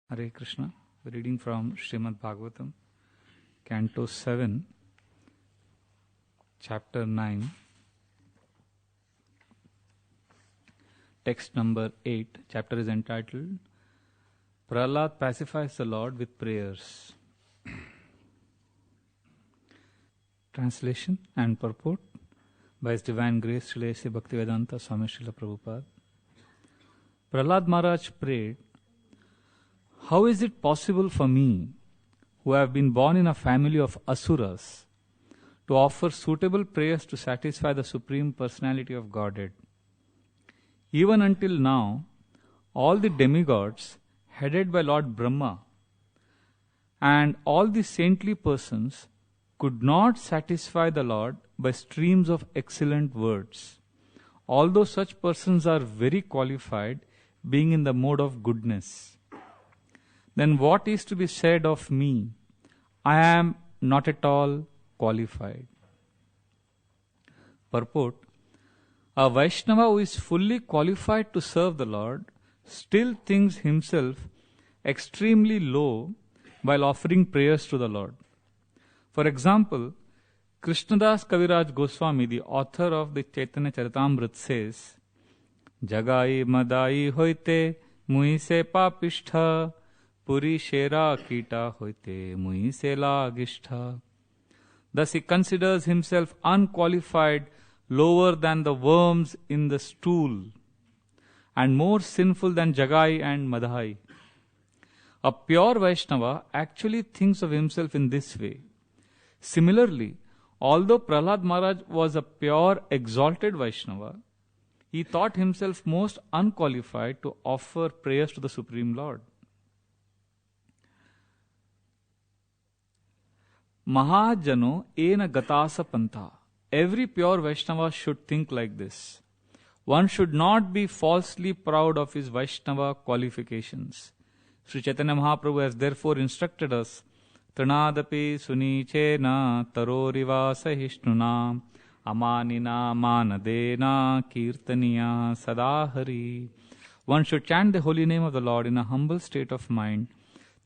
Hare Krishna. Reading from Srimad Bhagavatam, Canto 7, Chapter 9, Text number 8. Chapter is entitled Prahlad Pacifies the Lord with Prayers. Translation and purport by His Divine Grace Srila A.C. Bhaktivedanta Swami Srila Prabhupada. Prahlad Maharaj prayed, "How is it possible for me, who have been born in a family of asuras, to offer suitable prayers to satisfy the Supreme Personality of Godhead? Even until now, all the demigods, headed by Lord Brahma, and all the saintly persons could not satisfy the Lord by streams of excellent words, although such persons are very qualified, being in the mode of goodness. Then what is to be said of me? I am not at all qualified." Purport: a Vaishnava who is fully qualified to serve the Lord still thinks himself extremely low while offering prayers to the Lord. For example, Krishnadas Kaviraj Goswami, the author of the Chaitanya Charitamrita, says, "Jagai madai hoite mui se papishtha, puri shera kita hoite mui se lagishtha." Thus he considers himself unqualified, lower than the worms in the stool, and more sinful than Jagai and Madhai. A pure Vaishnava actually thinks of himself in this way. Similarly, although Prahlad Maharaj was a pure, exalted Vaishnava, he thought himself most unqualified to offer prayers to the Supreme Lord. Mahajano ena gatasa pantha. Every pure Vaishnava should think like this. One should not be falsely proud of his Vaishnava qualifications. Sri Chaitanya Mahaprabhu has therefore instructed us, "Trinadapi sunichena taroriva sahishnuna amanina manadena kirtaniya sadahari." One should chant the holy name of the Lord in a humble state of mind,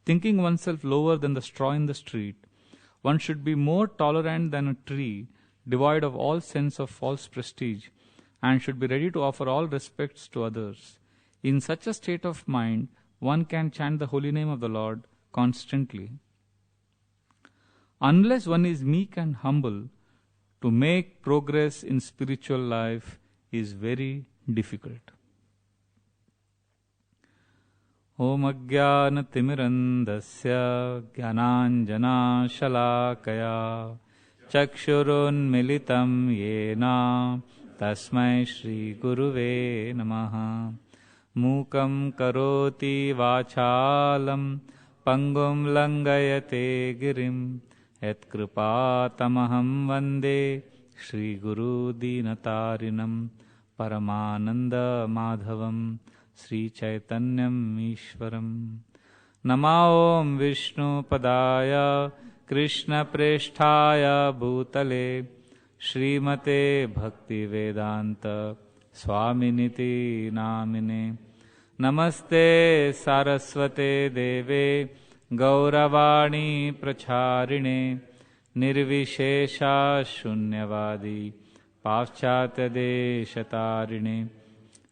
thinking oneself lower than the straw in the street. One should be more tolerant than a tree, devoid of all sense of false prestige, and should be ready to offer all respects to others. In such a state of mind, one can chant the holy name of the Lord constantly. Unless one is meek and humble, to make progress in spiritual life is very difficult. Om Ajnana Timirandasya Jnananjana Shalakaya Chakshurunmilitam Yena Tasmai Shri Guruve Namaha. Mukam Karoti Vachalam Pangum Langayate Girim Yat Kripatamaham Vande Shri Guru Dinatarinam Paramananda Madhavam Sri Chaitanyam Ishwaram. Nama Om Vishnu Padaya Krishna Presthaya Bhutale Srimate Bhakti Vedanta Swaminiti Namine. Namaste Saraswate Deve Gauravani Pracharine Nirvishesha Shunyavadi Paschatya Deshatarine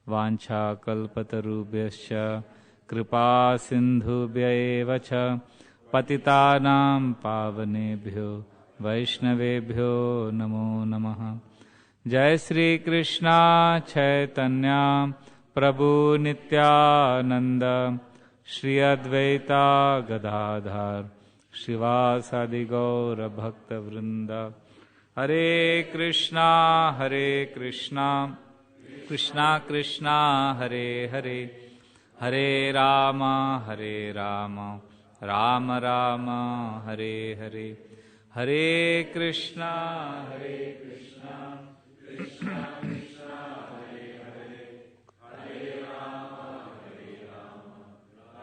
Vancha Kalpatarubhyascha Kripa Sindhubhya eva cha Patitanam Pavanebhyo Vaishnavebhyo Namo Namaha. Jai Sri Krishna Chaitanya Prabhu Nityananda Shri Advaita Gadadhar Shivasadi Gaura Bhakta Vrinda. Hare Krishna Krishna Krishna Hare Hare Hare Rama Rama Rama Hare Hare. Hare Krishna Krishna Krishna Hare Hare Hare Rama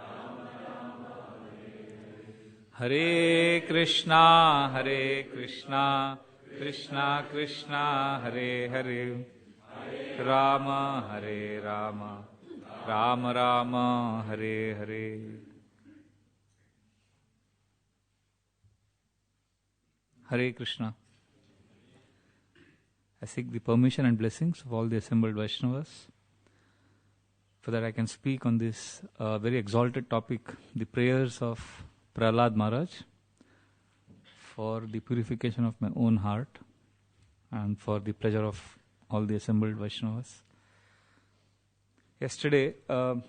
Rama Rama Hare Hare. Hare Krishna Krishna Krishna Hare Hare Rama Rama Rama Rama Hare Hare. Hare Krishna. I seek the permission and blessings of all the assembled Vaishnavas, for that I can speak on this very exalted topic, the prayers of Prahlad Maharaj, for the purification of my own heart and for the pleasure of all the assembled Vaishnavas. Yesterday,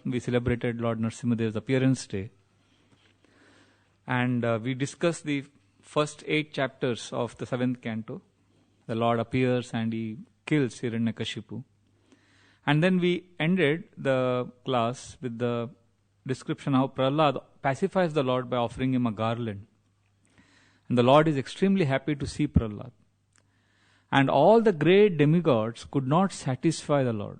we celebrated Lord Narasimhadev's appearance day, and we discussed the first 8 chapters of the 7th canto. The Lord appears and he kills Hiranyakashipu. And then we ended the class with the description how Prahlad pacifies the Lord by offering him a garland. And the Lord is extremely happy to see Prahlad. And all the great demigods could not satisfy the Lord.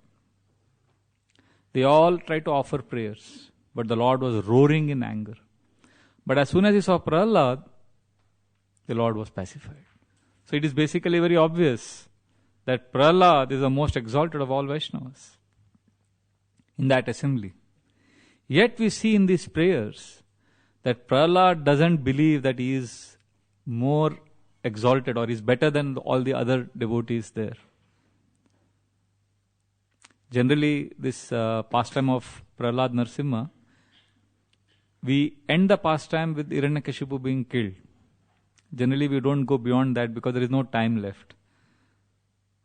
They all tried to offer prayers, but the Lord was roaring in anger. But as soon as he saw Prahlad, the Lord was pacified. So it is basically very obvious that Prahlad is the most exalted of all Vaishnavas in that assembly. Yet we see in these prayers that Prahlad doesn't believe that he is more exalted or is better than all the other devotees there. Generally, this pastime of Prahlad Narasimha, we end the pastime with Hiranyakashipu being killed. Generally, we don't go beyond that because there is no time left.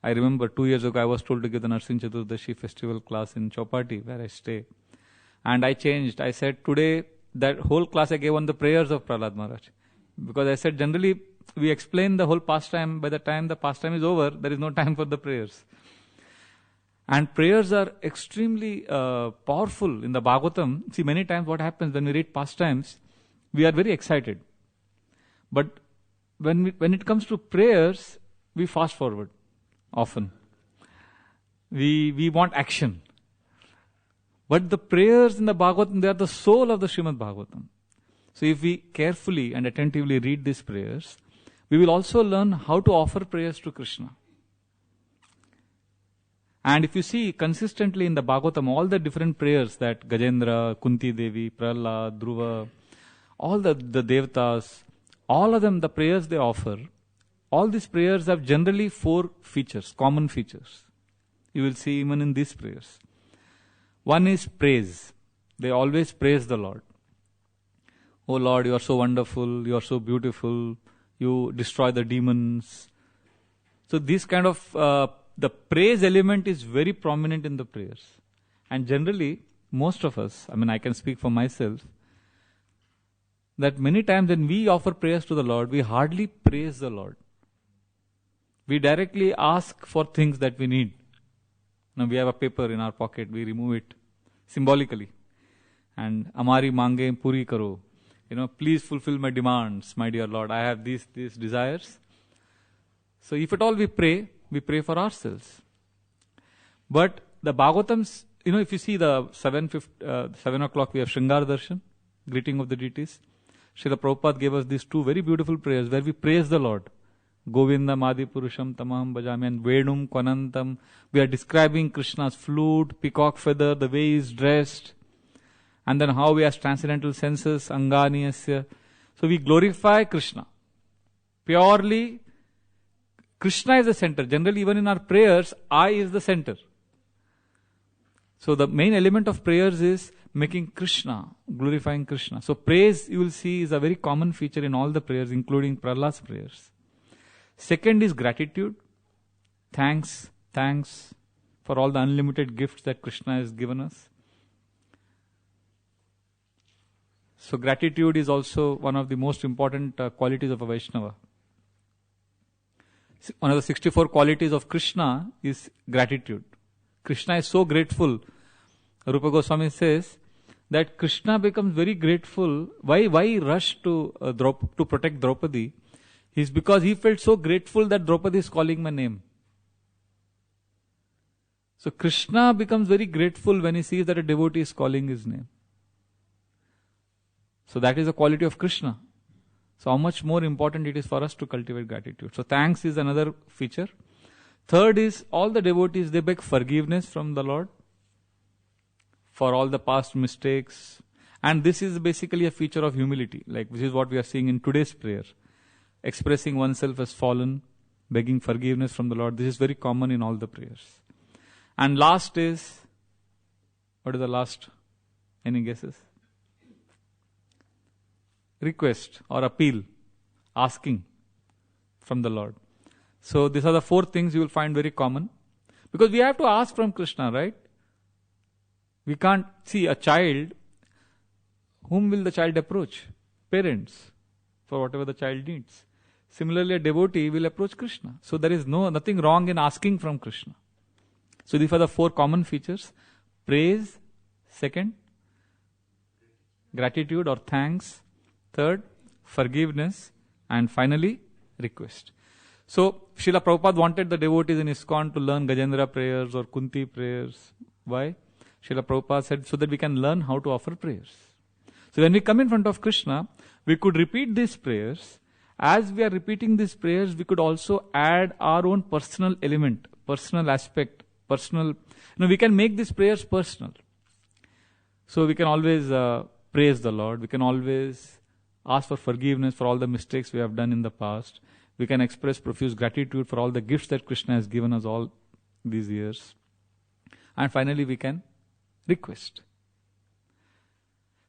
I remember 2 years ago, I was told to give the Narsingh Chaturdashi festival class in Chowpatty, where I stay. And I changed. I said, today, that whole class I gave on the prayers of Prahlad Maharaj. Because I said, generally, we explain the whole pastime. By the time the pastime is over, there is no time for the prayers. And prayers are extremely powerful in the Bhagavatam. See, many times what happens when we read pastimes, we are very excited. But when it comes to prayers, we fast forward often. We want action. But the prayers in the Bhagavatam, they are the soul of the Srimad Bhagavatam. So if we carefully and attentively read these prayers, we will also learn how to offer prayers to Krishna. And if you see consistently in the Bhagavatam, all the different prayers that Gajendra, Kunti Devi, Prahlad, Dhruva, all the Devatas, all of them, the prayers they offer, all these prayers have generally 4 features, common features. You will see even in these prayers. One is praise. They always praise the Lord. Oh Lord, you are so wonderful, you are so beautiful, you destroy the demons. So this kind of, the praise element is very prominent in the prayers. And generally, most of us, I can speak for myself, that many times when we offer prayers to the Lord, we hardly praise the Lord. We directly ask for things that we need. Now we have a paper in our pocket, we remove it symbolically. And Amari mange puri karo. Please fulfill my demands, my dear Lord. I have these desires. So if at all we pray for ourselves. But the Bhagavatams, if you see the 7 o'clock, we have Shringar Darshan, greeting of the deities. Srila Prabhupada gave us these 2 very beautiful prayers where we praise the Lord. Govindam Adi Purusham Tamaham Bhajami and Vedum Kwanantam. We are describing Krishna's flute, peacock feather, the way he is dressed, and then how he has transcendental senses, Angani Asya. So we glorify Krishna. Purely, Krishna is the center. Generally, even in our prayers, I is the center. So the main element of prayers is making Krishna, glorifying Krishna. So praise, you will see, is a very common feature in all the prayers, including Prahlad's prayers. Second is gratitude. Thanks for all the unlimited gifts that Krishna has given us. So gratitude is also one of the most important qualities of a Vaishnava. One of the 64 qualities of Krishna is gratitude. Krishna is so grateful. Rupa Goswami says that Krishna becomes very grateful. Why rush to protect Draupadi? Is because he felt so grateful that Draupadi is calling my name. So Krishna becomes very grateful when he sees that a devotee is calling his name. So that is a quality of Krishna. So how much more important it is for us to cultivate gratitude. So thanks is another feature. Third is all the devotees, they beg forgiveness from the Lord for all the past mistakes. And this is basically a feature of humility. Like this is what we are seeing in today's prayer. expressing oneself as fallen, begging forgiveness from the Lord. This is very common in all the prayers. And last is, what is the last? Any guesses? Request or appeal, asking from the Lord. So these are the 4 things you will find very common. Because we have to ask from Krishna, right? We can't see a child. Whom will the child approach? Parents, for whatever the child needs. Similarly, a devotee will approach Krishna. So there is nothing wrong in asking from Krishna. So these are the 4 common features. Praise. Second, gratitude or thanks. Third, forgiveness. And finally, request. So, Srila Prabhupada wanted the devotees in ISKCON to learn Gajendra prayers or Kunti prayers. Why? Srila Prabhupada said, so that we can learn how to offer prayers. So when we come in front of Krishna, we could repeat these prayers. As we are repeating these prayers, we could also add our own personal element, personal aspect, we can make these prayers personal. So we can always praise the Lord. We can always ask for forgiveness for all the mistakes we have done in the past. We can express profuse gratitude for all the gifts that Krishna has given us all these years. And finally, we can request.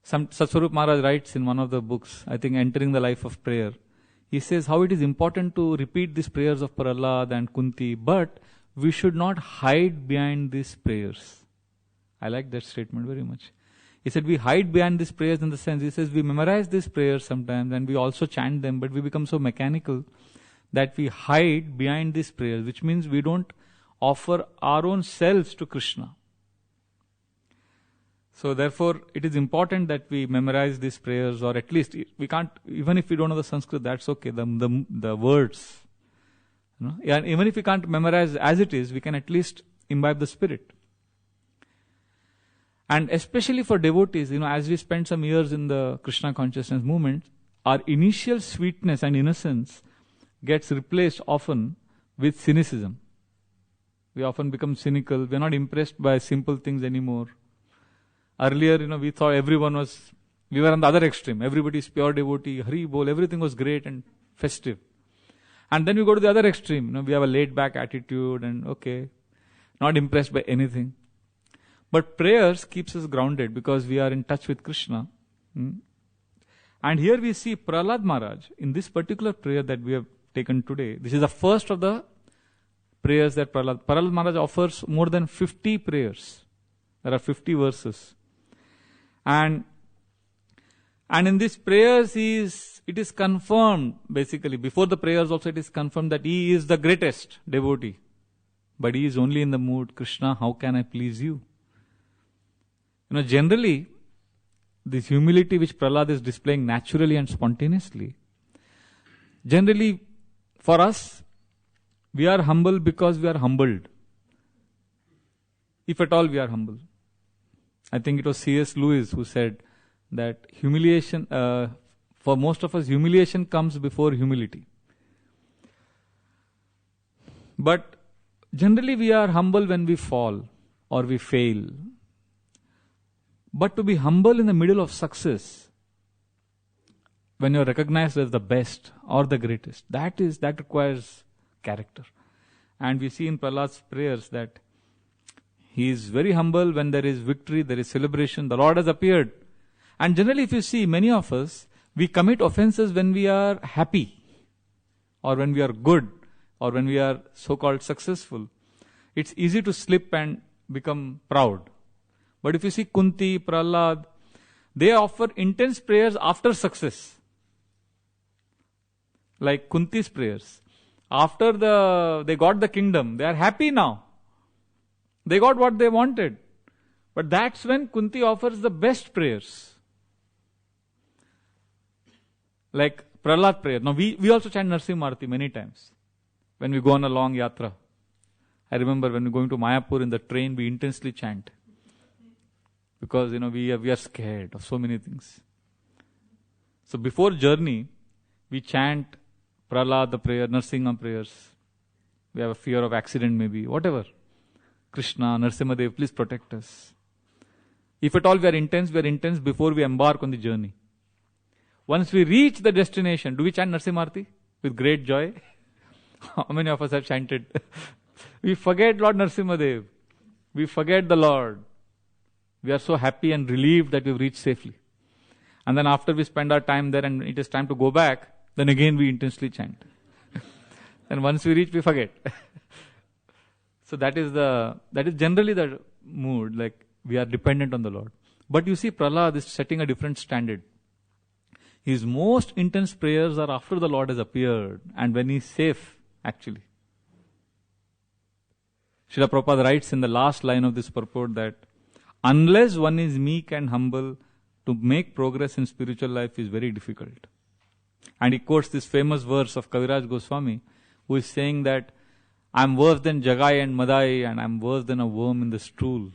Satsvarup Maharaj writes in one of the books, I think Entering the Life of Prayer, he says how it is important to repeat these prayers of Prahlad and Kunti, but we should not hide behind these prayers. I like that statement very much. He said we hide behind these prayers in the sense, he says we memorize these prayers sometimes and we also chant them, but we become so mechanical that we hide behind these prayers, which means we don't offer our own selves to Krishna. So therefore, it is important that we memorize these prayers, or at least we can't, even if we don't know the Sanskrit, that's okay, the words. And even if we can't memorize as it is, we can at least imbibe the spirit. And especially for devotees, as we spend some years in the Krishna consciousness movement, our initial sweetness and innocence gets replaced often with cynicism. We often become cynical. We are not impressed by simple things anymore. Earlier, we thought we were on the other extreme. Everybody is pure devotee, Hari Bol, everything was great and festive. And then we go to the other extreme. We have a laid back attitude and not impressed by anything. But prayers keeps us grounded because we are in touch with Krishna. And here we see Prahlad Maharaj in this particular prayer that we have taken today. This is the first of the prayers that Prahlad Maharaj offers more than 50 prayers. There are 50 verses. And in these prayers it is confirmed, basically, before the prayers also it is confirmed that he is the greatest devotee. But he is only in the mood, Krishna, how can I please you? Generally, this humility which Prahlad is displaying naturally and spontaneously, generally, for us, we are humble because we are humbled. If at all we are humble. I think it was C.S. Lewis who said that humiliation, for most of us, humiliation comes before humility. But generally we are humble when we fall or we fail. But to be humble in the middle of success, when you are recognized as the best or the greatest, that requires character. And we see in Prahlad's prayers that he is very humble when there is victory, there is celebration, the Lord has appeared. And generally if you see, many of us, we commit offenses when we are happy, or when we are good, or when we are so-called successful. It's easy to slip and become proud. But if you see Kunti, Prahlad, they offer intense prayers after success. Like Kunti's prayers. After they got the kingdom, they are happy now. They got what they wanted. But that's when Kunti offers the best prayers. Like Prahlad prayer. Now we also chant Narsimha Arati many times. When we go on a long yatra. I remember when we're going to Mayapur in the train, we intensely chant. Because, we are scared of so many things. So before journey, we chant Prahlad the prayer, Narsimha prayers. We have a fear of accident maybe, whatever. Krishna, Narsimha Dev, please protect us. If at all we are intense before we embark on the journey. Once we reach the destination, do we chant Narsimha Arati? with great joy? How many of us have chanted? We forget Lord Narasimhadev. We forget the Lord. We are so happy and relieved that we've reached safely. And then after we spend our time there and it is time to go back, then again we intensely chant. And once we reach, we forget. So that is generally the mood, like we are dependent on the Lord. But you see, Prahlad is setting a different standard. His most intense prayers are after the Lord has appeared and when he is safe, actually. Srila Prabhupada writes in the last line of this purport that unless one is meek and humble, to make progress in spiritual life is very difficult. And he quotes this famous verse of Kaviraj Goswami, who is saying that I am worse than Jagai and Madai and I am worse than a worm in the stool.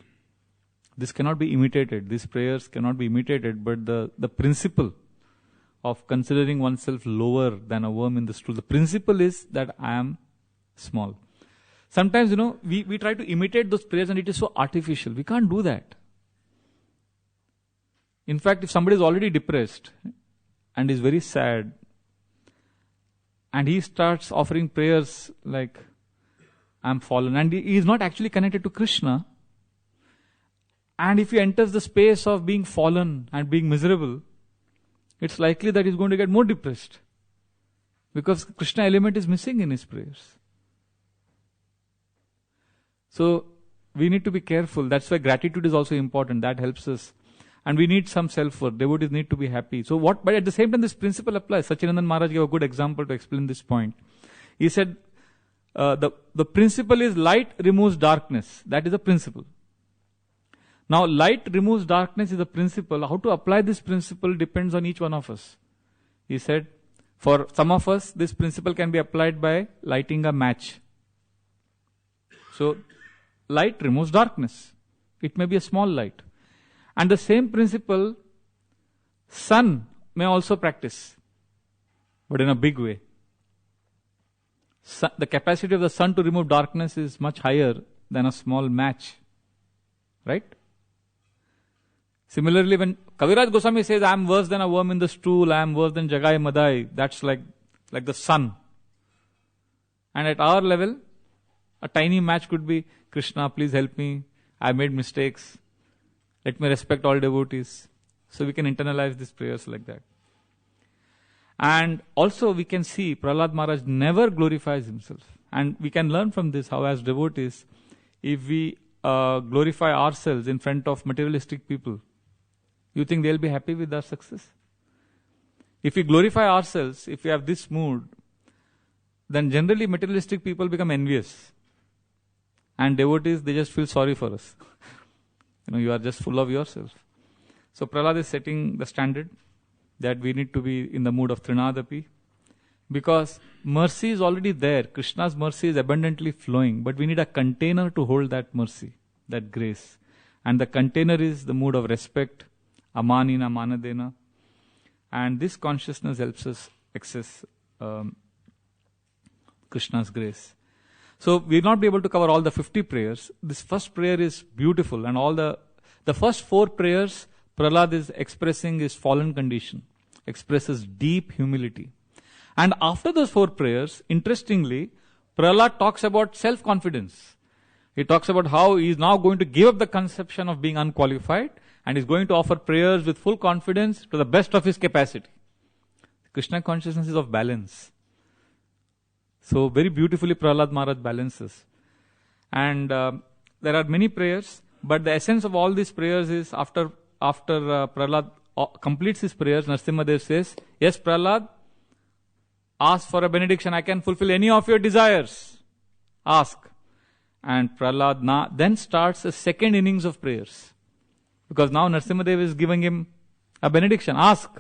This cannot be imitated. These prayers cannot be imitated, but the principle of considering oneself lower than a worm in the stool, the principle is that I am small. Sometimes, we try to imitate those prayers and it is so artificial. We can't do that. In fact, if somebody is already depressed and is very sad and he starts offering prayers like, I am fallen, and he is not actually connected to Krishna, and if he enters the space of being fallen and being miserable, it's likely that he's going to get more depressed because Krishna element is missing in his prayers. So we need to be careful. That's why gratitude is also important. That helps us. And we need some self-worth. Devotees need to be happy. But at the same time, this principle applies. Sachinandan Maharaj gave a good example to explain this point. He said, the principle is light removes darkness. That is a principle. Now, light removes darkness is a principle. How to apply this principle depends on each one of us. He said, for some of us, this principle can be applied by lighting a match. So, light removes darkness. It may be a small light. And the same principle, sun may also practice, but in a big way. The capacity of the sun to remove darkness is much higher than a small match. Right? Similarly, when Kaviraj Goswami says, I am worse than a worm in the stool, I am worse than Jagai Madai, that's like the sun. And at our level, a tiny match could be, Krishna, please help me, I made mistakes. Let me respect all devotees. So we can internalize these prayers like that. And also we can see Prahlad Maharaj never glorifies himself. And we can learn from this how as devotees, if we glorify ourselves in front of materialistic people, you think they'll be happy with our success? If we glorify ourselves, if we have this mood, then generally materialistic people become envious. And devotees, they just feel sorry for us. You are just full of yourself. So Prahlad is setting the standard that we need to be in the mood of Trinadapi. Because mercy is already there. Krishna's mercy is abundantly flowing. But we need a container to hold that mercy, that grace. And the container is the mood of respect, amanina, manadena. And this consciousness helps us access Krishna's grace. So we will not be able to cover all the 50 prayers. This first prayer is beautiful, and all the first 4 prayers, Prahlad is expressing his fallen condition, expresses deep humility. And after those 4 prayers, interestingly, Prahlad talks about self-confidence. He talks about how he is now going to give up the conception of being unqualified and is going to offer prayers with full confidence to the best of his capacity. Krishna consciousness is of balance. So very beautifully Prahlad Maharaj balances. And there are many prayers, but the essence of all these prayers is after Prahlad completes his prayers, Narasimhadev says, yes Prahlad, ask for a benediction. I can fulfill any of your desires. Ask. And Prahlad then starts a second innings of prayers. Because now Narasimhadev is giving him a benediction. Ask.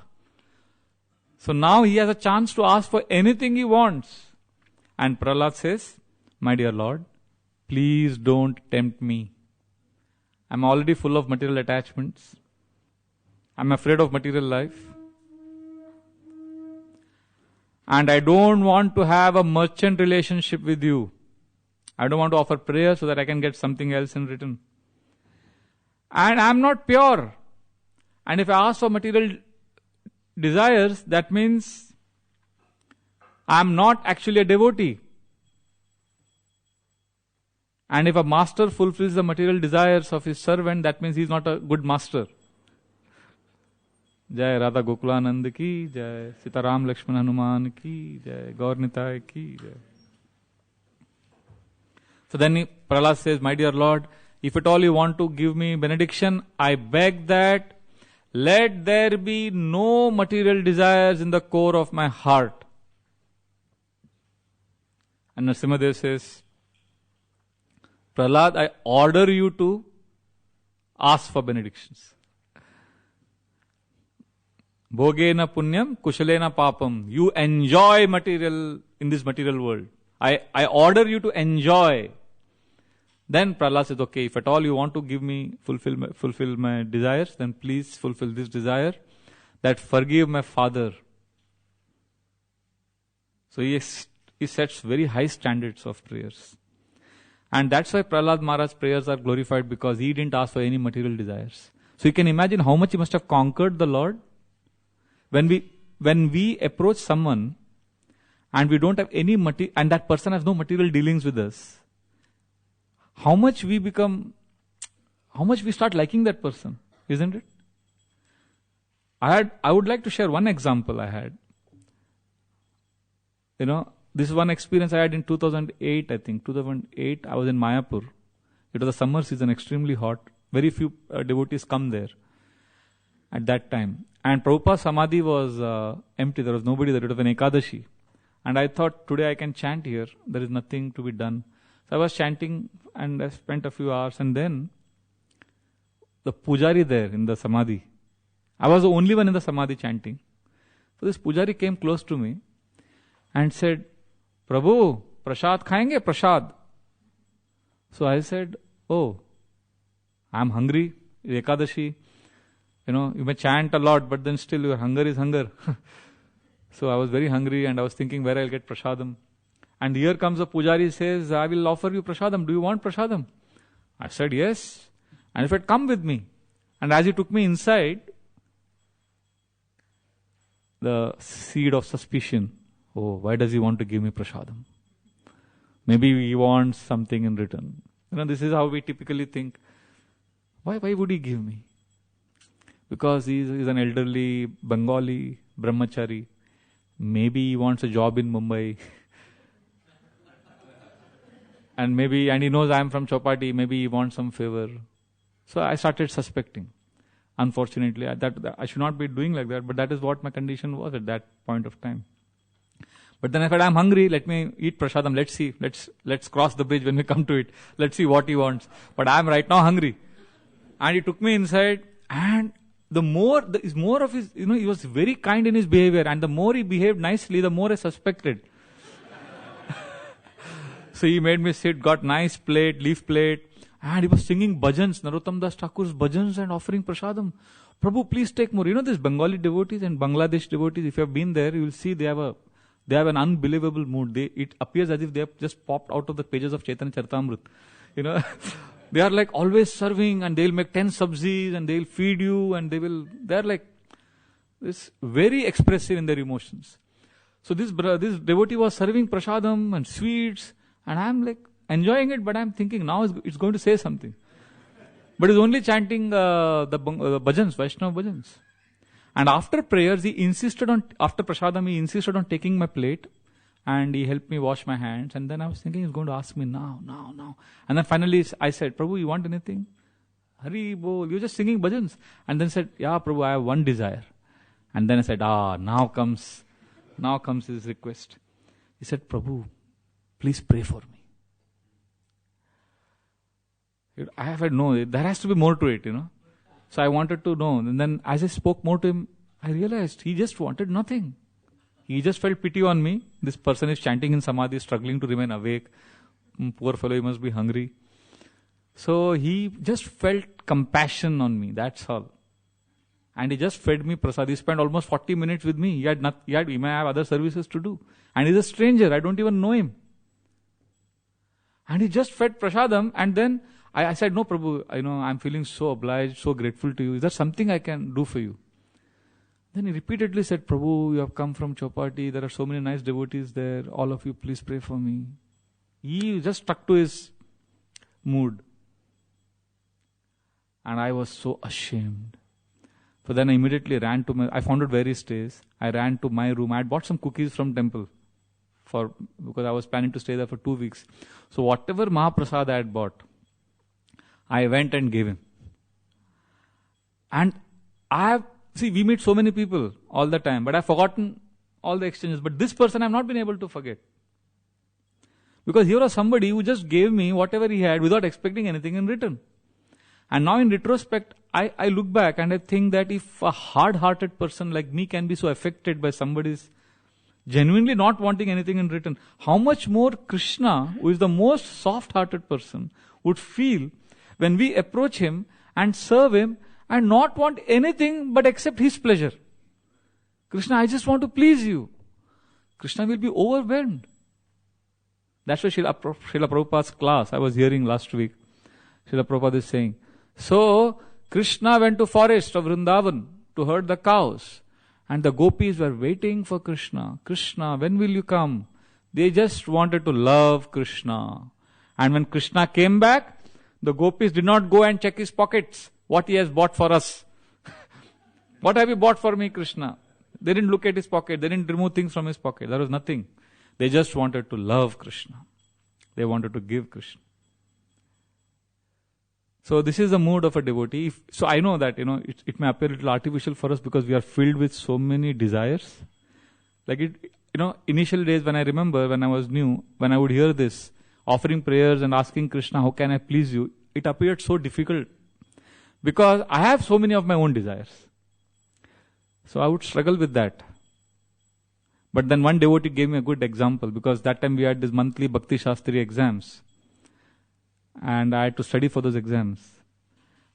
So now he has a chance to ask for anything he wants. And Prahlad says, my dear Lord, please don't tempt me. I'm already full of material attachments. I'm afraid of material life. And I don't want to have a merchant relationship with you. I don't want to offer prayer so that I can get something else in return. And I'm not pure. And if I ask for material desires, that means I am not actually a devotee. And if a master fulfills the material desires of his servant, that means he is not a good master. Jai Radha Gokulanand ki, Jai Sitaram Lakshman Hanuman ki, Jai Gaur Nitai ki, Jai. So then Prahlad says, my dear Lord, if at all you want to give me benediction, I beg that let there be no material desires in the core of my heart. And Nrsimhadev says, Prahlad, I order you to ask for benedictions. Bhogena punyam, kushalena papam. You enjoy material in this material world. I order you to enjoy. Then Prahlad says, okay, if at all you want to give me, fulfill my desires, then please fulfill this desire, that forgive my father. So he sets very high standards of prayers. And that's why Prahlad Maharaj's prayers are glorified, because he didn't ask for any material desires. So you can imagine how much he must have conquered the Lord. When we approach someone and we don't have any and that person has no material dealings with us, how much we start liking that person, isn't it? I would like to share one example I had. This is one experience I had in 2008, I think. 2008, I was in Mayapur. It was the summer season, extremely hot. Very few devotees come there at that time. And Prabhupada's Samadhi was empty. There was nobody there. It was an Ekadashi. And I thought, today I can chant here. There is nothing to be done. So I was chanting and I spent a few hours. And then the Pujari there in the Samadhi, I was the only one in the Samadhi chanting. So this Pujari came close to me and said, Prabhu, prasad khayenge, prasad. So I said, oh, I am hungry, Ekadashi. You may chant a lot, but then still your hunger is hunger. So I was very hungry and I was thinking where I'll get prasadam. And here comes the Pujari, says, I will offer you prasadam. Do you want prasadam? I said, yes. And if it come with me. And as he took me inside, the seed of suspicion. Oh, why does he want to give me prasadam? Maybe he wants something in return. This is how we typically think. Why would he give me? Because he's an elderly Bengali brahmachari. Maybe he wants a job in Mumbai. and he knows I am from Chowpatty. Maybe he wants some favor. So I started suspecting. Unfortunately, I should not be doing like that, but that is what my condition was at that point of time. But then I said, I'm hungry, let me eat prasadam, let's see, let's cross the bridge when we come to it. Let's see what he wants. But I'm right now hungry. And he took me inside, and he was very kind in his behavior, and the more he behaved nicely, the more I suspected. So he made me sit, got nice plate, leaf plate, and he was singing bhajans, Narottam Das Thakur's bhajans, and offering prasadam. Prabhu, please take more. These Bengali devotees and Bangladesh devotees, if you have been there, you will see they have an unbelievable mood. It appears as if they have just popped out of the pages of Chaitanya Charitamrita. They are like always serving, and they'll make 10 sabzis and they'll feed you, and they're like this very expressive in their emotions. So this devotee was serving prasadam and sweets, and I'm like enjoying it, but I'm thinking now it's going to say something. But he's only chanting the bhajans, Vaishnava bhajans. And after prayers, after prasadam, he insisted on taking my plate, and he helped me wash my hands. And then I was thinking he's going to ask me now. And then finally I said, Prabhu, you want anything? Hari bol, you're just singing bhajans. And then said, yeah, Prabhu, I have one desire. And then I said, now comes his request. He said, Prabhu, please pray for me. I have said, no, there has to be more to it, So I wanted to know. And then as I spoke more to him, I realized he just wanted nothing. He just felt pity on me. This person is chanting in Samadhi, struggling to remain awake. Poor fellow, he must be hungry. So he just felt compassion on me, that's all. And he just fed me prasad. He spent almost 40 minutes with me. He may have other services to do. And he's a stranger, I don't even know him. And he just fed prasadam, and then I said, no, Prabhu, I'm feeling so obliged, so grateful to you. Is there something I can do for you? Then he repeatedly said, Prabhu, you have come from Chopati. There are so many nice devotees there. All of you, please pray for me. He just stuck to his mood. And I was so ashamed. So then I immediately ran to I found out where he stays. I ran to my room. I had bought some cookies from temple because I was planning to stay there for 2 weeks. So whatever Mahaprasad I had bought, I went and gave him. And we meet so many people all the time, but I've forgotten all the exchanges. But this person I've not been able to forget. Because here was somebody who just gave me whatever he had without expecting anything in return. And now in retrospect, I look back and I think that if a hard-hearted person like me can be so affected by somebody's genuinely not wanting anything in return, how much more Krishna, who is the most soft-hearted person, would feel when we approach him and serve him and not want anything but accept his pleasure. Krishna, I just want to please you. Krishna will be overwhelmed. That's why Srila Prabhupada's class I was hearing last week. Srila Prabhupada is saying, so Krishna went to forest of Vrindavan to herd the cows. And the gopis were waiting for Krishna. Krishna, when will you come? They just wanted to love Krishna. And when Krishna came back, the gopis did not go and check his pockets, what he has bought for us. What have you bought for me, Krishna? They didn't look at his pocket. They didn't remove things from his pocket. There was nothing. They just wanted to love Krishna. They wanted to give Krishna. So this is the mood of a devotee. So I know that, it may appear a little artificial for us because we are filled with so many desires. Like initial days when I remember, when I was new, when I would hear this, offering prayers and asking Krishna, how can I please you? It appeared so difficult because I have so many of my own desires. So I would struggle with that. But then one devotee gave me a good example because that time we had these monthly Bhakti Shastri exams. And I had to study for those exams.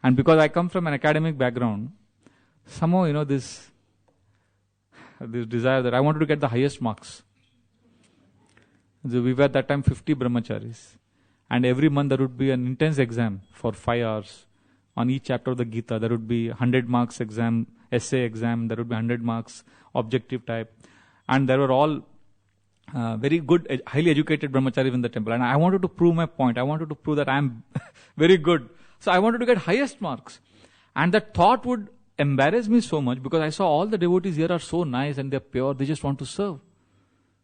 And because I come from an academic background, somehow, this desire that I wanted to get the highest marks. So we were at that time 50 brahmacharis. And every month there would be an intense exam for 5 hours. On each chapter of the Gita, there would be 100 marks exam, essay exam, there would be 100 marks, objective type. And there were all very good, highly educated brahmacharis in the temple. And I wanted to prove my point. I wanted to prove that I am very good. So I wanted to get highest marks. And that thought would embarrass me so much because I saw all the devotees here are so nice and they're pure. They just want to serve.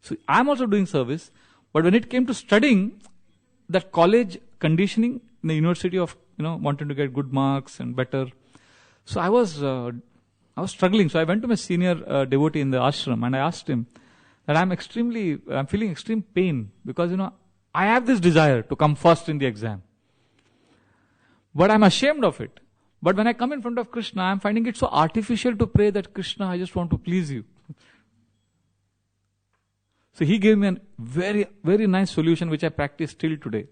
So I'm also doing service. But when it came to studying, that college conditioning in the university of, wanting to get good marks and better. So I was struggling. So I went to my senior devotee in the ashram and I asked him, that I'm feeling extreme pain because, I have this desire to come first in the exam. But I'm ashamed of it. But when I come in front of Krishna, I'm finding it so artificial to pray that Krishna, I just want to please you. So he gave me a very, very nice solution which I practice till today.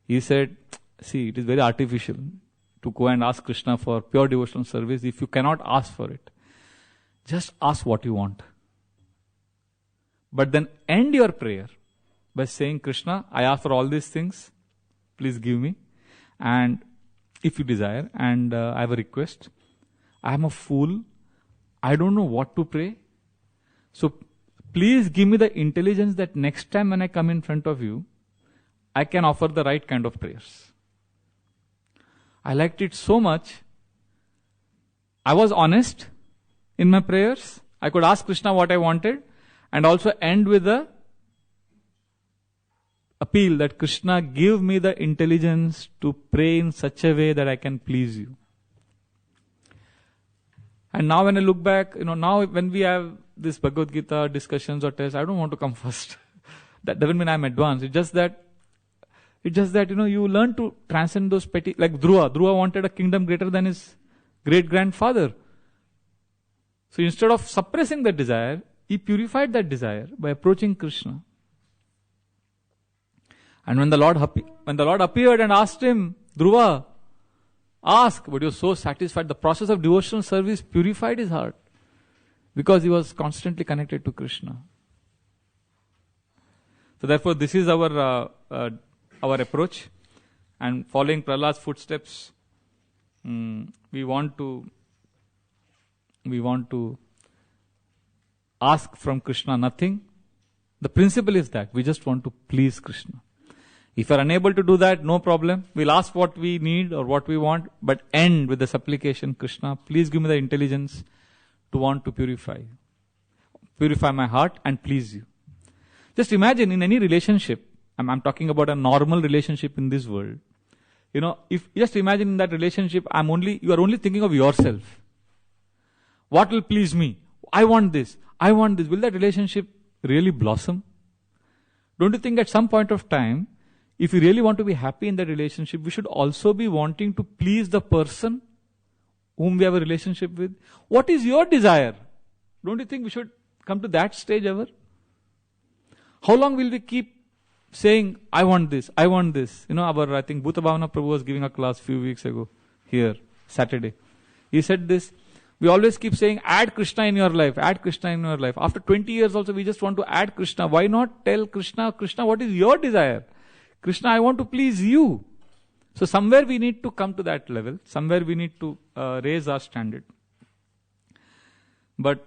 He said, see, it is very artificial to go and ask Krishna for pure devotional service if you cannot ask for it. Just ask what you want. But then end your prayer by saying, Krishna, I ask for all these things. Please give me. And if you desire, and I have a request. I am a fool. I don't know what to pray. So please give me the intelligence that next time when I come in front of you, I can offer the right kind of prayers. I liked it so much. I was honest in my prayers. I could ask Krishna what I wanted. And also end with the appeal that Krishna give me the intelligence to pray in such a way that I can please you. And now when I look back, now when we have this Bhagavad Gita discussions or tests, I don't want to come first. That doesn't mean I'm advanced. It's just that, you learn to transcend those petty, like Dhruva. Dhruva wanted a kingdom greater than his great-grandfather. So instead of suppressing that desire, he purified that desire by approaching Krishna. And when the Lord appeared and asked him, Dhruva, ask, but he was so satisfied. The process of devotional service purified his heart because he was constantly connected to Krishna. So therefore, this is our approach. And following Prahlad's footsteps, we want to ask from Krishna nothing. The principle is that we just want to please Krishna. If you are unable to do that, no problem. We'll ask what we need or what we want, but end with the supplication, Krishna, please give me the intelligence to want to purify my heart and please you. Just imagine in any relationship, I'm talking about a normal relationship in this world. If just imagine in that relationship, you are only thinking of yourself. What will please me? I want this. Will that relationship really blossom? Don't you think at some point of time, if we really want to be happy in that relationship, we should also be wanting to please the person whom we have a relationship with? What is your desire? Don't you think we should come to that stage ever? How long will we keep saying, I want this? I think Bhuta Bhavana Prabhu was giving a class few weeks ago here, Saturday. He said this, we always keep saying, add Krishna in your life, add Krishna in your life. After 20 years also, we just want to add Krishna. Why not tell Krishna, what is your desire? Krishna, I want to please you. So somewhere we need to come to that level. Somewhere we need to raise our standard. But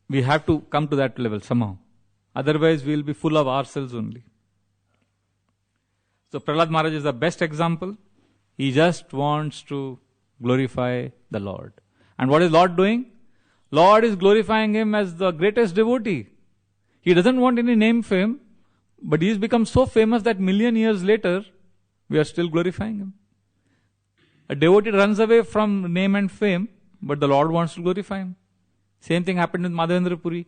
we have to come to that level somehow. Otherwise we will be full of ourselves only. So Prahlad Maharaj is the best example. He just wants to glorify the Lord. And what is Lord doing? Lord is glorifying him as the greatest devotee. He doesn't want any name fame, but he has become so famous that million years later, we are still glorifying him. A devotee runs away from name and fame, but the Lord wants to glorify him. Same thing happened with Madhavendra Puri.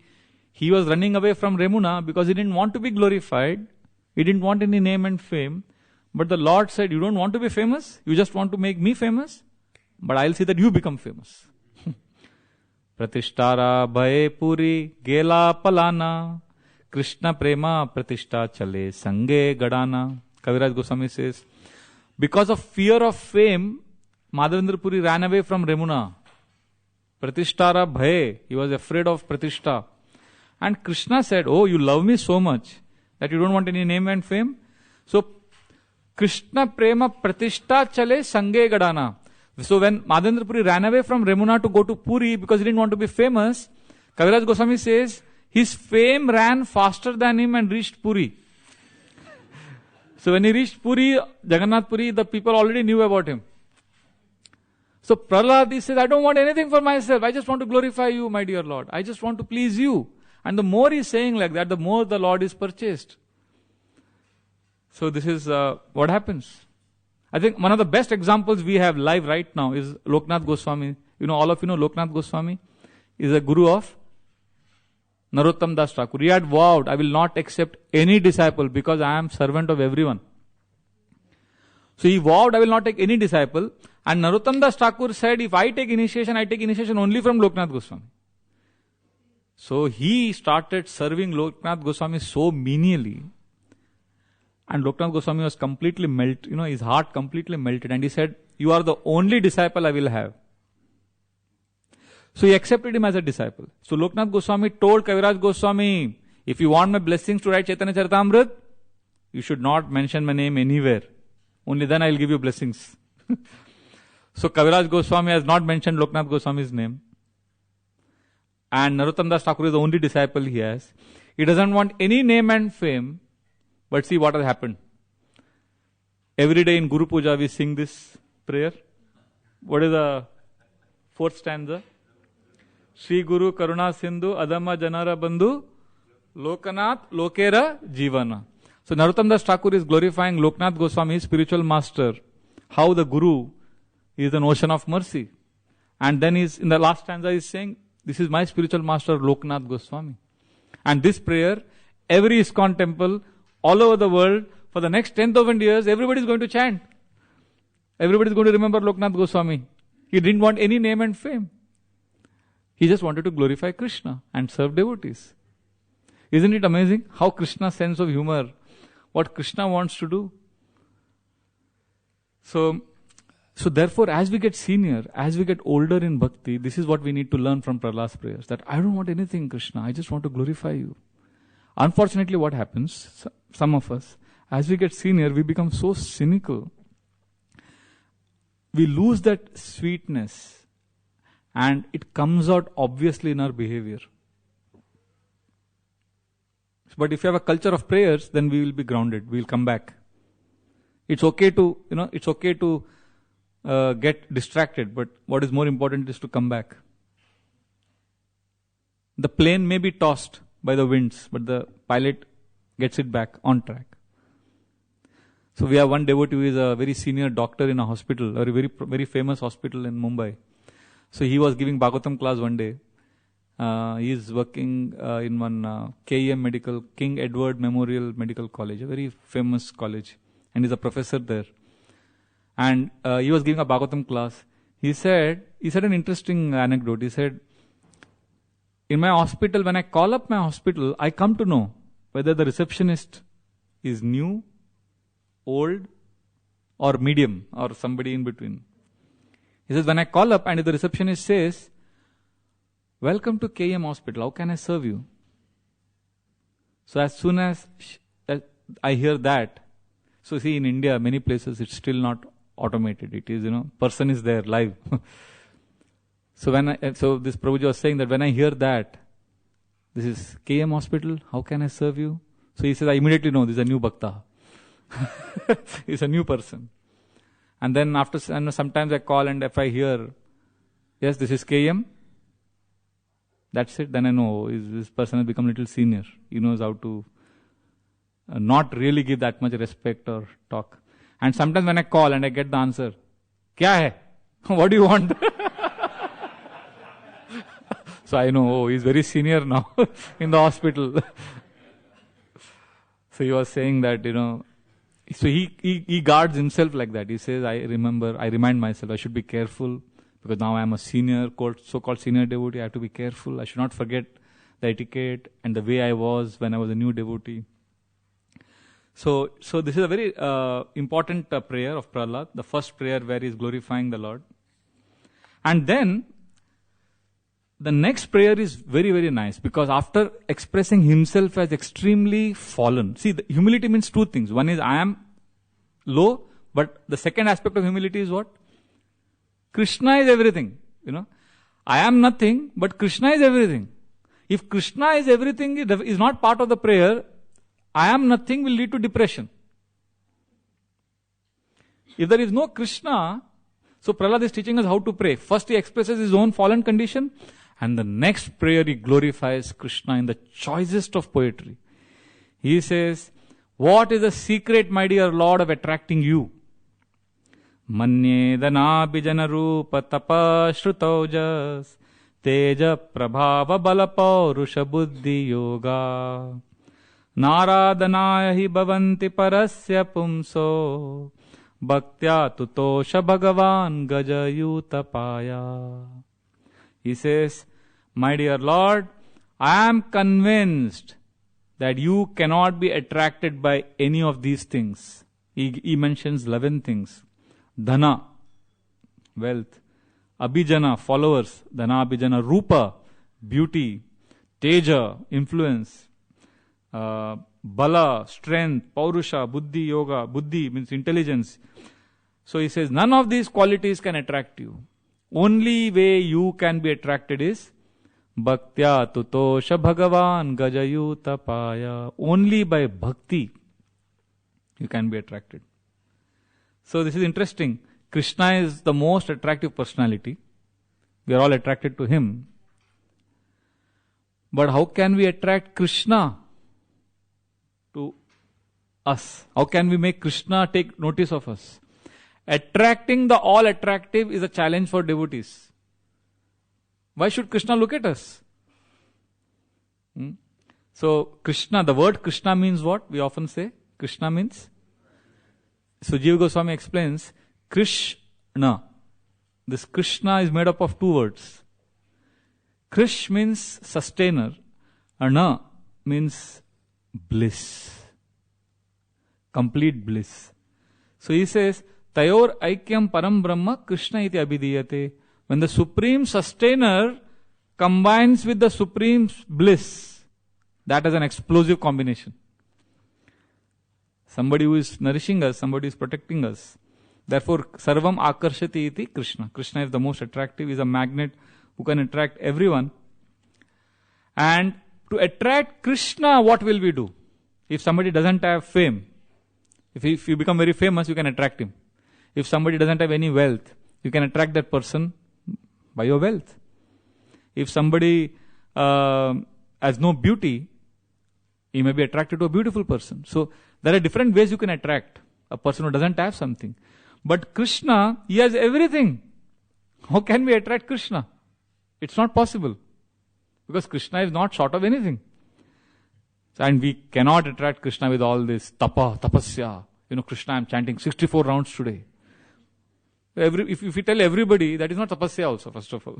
He was running away from Remuna because he didn't want to be glorified. He didn't want any name and fame. But the Lord said, you don't want to be famous? You just want to make me famous? But I'll see that you become famous. Pratishtara bhaye puri gela palana Krishna prema pratishta chale sange gadana. Kaviraj Goswami says, because of fear of fame, Madhavendra Puri ran away from Remuna. Pratishtara bhaye, he was afraid of pratishta. And Krishna said, oh, you love me so much that you don't want any name and fame? So, Krishna prema pratishta chale sange gadana. So when Madhavendra Puri ran away from Remuna to go to Puri because he didn't want to be famous, Kaviraj Goswami says, his fame ran faster than him and reached Puri. So when he reached Puri, Jagannath Puri, the people already knew about him. So Prahlad, he says, I don't want anything for myself. I just want to glorify you, my dear Lord. I just want to please you. And the more he's saying like that, the more the Lord is purchased. So this is what happens. I think one of the best examples we have live right now is Loknath Goswami. All of you know Loknath Goswami is a guru of Narottam Das Thakur. He had vowed, I will not accept any disciple because I am servant of everyone. So he vowed, I will not take any disciple. And Narottam Das Thakur said, if I take initiation only from Loknath Goswami. So he started serving Loknath Goswami so menially. And Loknath Goswami was completely melted, his heart completely melted. And he said, you are the only disciple I will have. So he accepted him as a disciple. So Loknath Goswami told Kaviraj Goswami, if you want my blessings to write Chaitanya Charitamrita, you should not mention my name anywhere. Only then I will give you blessings. So Kaviraj Goswami has not mentioned Loknath Goswami's name. And Narottam Das Thakur is the only disciple he has. He doesn't want any name and fame. But see what has happened. Every day in Guru Puja we sing this prayer. What is the fourth stanza? Shri Guru Karuna Sindhu Adama Janara Bandhu Lokanath Lokera Jivana. So Narottam Das Thakur is glorifying Loknath Goswami, his spiritual master. How the Guru is an ocean of mercy. And then in the last stanza he is saying, this is my spiritual master Loknath Goswami. And this prayer, every ISKCON temple, all over the world, for the next 10,000 years, everybody is going to chant. Everybody is going to remember Loknath Goswami. He didn't want any name and fame. He just wanted to glorify Krishna and serve devotees. Isn't it amazing how Krishna's sense of humor, what Krishna wants to do? So therefore, as we get senior, as we get older in bhakti, this is what we need to learn from Prahlad's prayers. That I don't want anything, Krishna. I just want to glorify you. Unfortunately, what happens, some of us, as we get senior, we become so cynical. We lose that sweetness and it comes out obviously in our behavior. But if you have a culture of prayers, then we will be grounded. We will come back. It's okay to get distracted, but what is more important is to come back. The plane may be tossed by the winds, but the pilot gets it back on track. So we have one devotee who is a very senior doctor in a hospital, a very, very famous hospital in Mumbai. So he was giving Bhagavatam class one day. He is working in one KEM King Edward Memorial Medical College, a very famous college. And he's a professor there. And he was giving a Bhagavatam class. He said an interesting anecdote. He said, in my hospital, when I call up my hospital, I come to know whether the receptionist is new, old, or medium, or somebody in between. He says, when I call up and if the receptionist says, welcome to KM Hospital, how can I serve you? So as soon as I hear that, so see in India, many places it's still not automated. It is, person is there live. So this Prabhuji was saying that when I hear that, this is KM Hospital, how can I serve you? So he says, I immediately know this is a new Bhakta. He's a new person. And then sometimes I call and if I hear, yes, this is KM, that's it, then I know this person has become a little senior. He knows how to not really give that much respect or talk. And sometimes when I call and I get the answer, Kya hai? What do you want? So I know, he's very senior now in the hospital. So he was saying that, so he guards himself like that. He says, I remind myself, I should be careful because now I am a senior, so-called senior devotee. I have to be careful. I should not forget the etiquette and the way I was when I was a new devotee. So this is a very important prayer of Prahlad, the first prayer where he is glorifying the Lord. And then the next prayer is very, very nice because after expressing himself as extremely fallen, see, the humility means two things. One is I am low, but the second aspect of humility is what? Krishna is everything. I am nothing, but Krishna is everything. If Krishna is everything is not part of the prayer, I am nothing will lead to depression. If there is no Krishna, so Prahlad is teaching us how to pray. First he expresses his own fallen condition, and the next prayer he glorifies Krishna in the choicest of poetry. He says, what is the secret, my dear Lord, of attracting you? Manye dhanabhijana rupa tapa shrutaujas teja prabhava bala paurusha buddhi yoga naradhanaya hi bhavanti parasya pumso bhaktya tutosha bhagavan gajayutapaya. He says, my dear Lord, I am convinced that you cannot be attracted by any of these things. He mentions 11 things. Dhana, wealth. Abhijana, followers. Dhana, abhijana, rupa, beauty. Teja, influence. Bala, strength. Paurusha, buddhi, yoga. Buddhi means intelligence. So he says, none of these qualities can attract you. Only way you can be attracted is Bhaktya tutosha bhagavan gajayutapaya. Only by bhakti you can be attracted. So this is interesting. Krishna is the most attractive personality. We are all attracted to him. But how can we attract Krishna to us? How can we make Krishna take notice of us? Attracting the all attractive is a challenge for devotees. Why should Krishna look at us? So Krishna, the word Krishna means what? We often say Krishna means. So Jiva Goswami explains Krishna. This Krishna is made up of two words. Krish means sustainer. Ana means bliss. Complete bliss. So he says, Tayor aikyam param brahma Krishna iti abhidiyate. When the supreme sustainer combines with the supreme bliss, that is an explosive combination. Somebody who is nourishing us, somebody who is protecting us. Therefore, sarvam akarshati iti Krishna. Krishna is the most attractive, is a magnet who can attract everyone. And To attract Krishna, what will we do? If somebody doesn't have fame, if you become very famous, you can attract him. If somebody doesn't have any wealth, you can attract that person by your wealth. If somebody has no beauty, he may be attracted to a beautiful person. So there are different ways you can attract a person who doesn't have something. But Krishna, he has everything. How can we attract Krishna? It's not possible. Because Krishna is not short of anything. And we cannot attract Krishna with all this tapasya. Krishna, I'm chanting 64 rounds today. If you tell everybody, that is not tapasya also, first of all.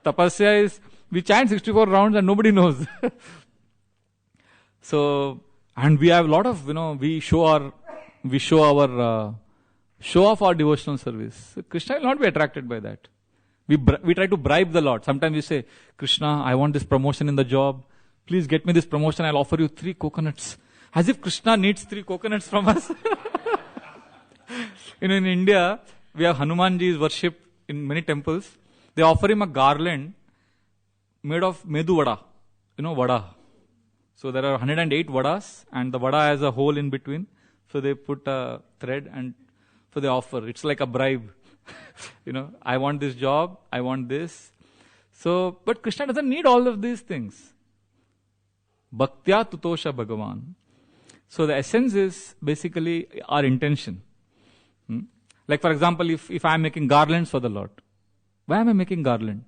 Tapasya is, we chant 64 rounds and nobody knows. So, and we have a lot of, we show off our devotional service. So Krishna will not be attracted by that. We try to bribe the Lord. Sometimes we say, Krishna, I want this promotion in the job. Please get me this promotion. I'll offer you 3 coconuts. As if Krishna needs 3 coconuts from us. In India, we have Hanumanji is worshipped in many temples. They offer him a garland made of medu vada. Vada. So there are 108 vadas and the vada has a hole in between. So they put a thread and so they offer. It's like a bribe. I want this job, I want this. So, but Krishna doesn't need all of these things. Bhaktya tutosha Bhagavan. So the essence is basically our intention. Like for example, if I am making garlands for the Lord, why am I making garland?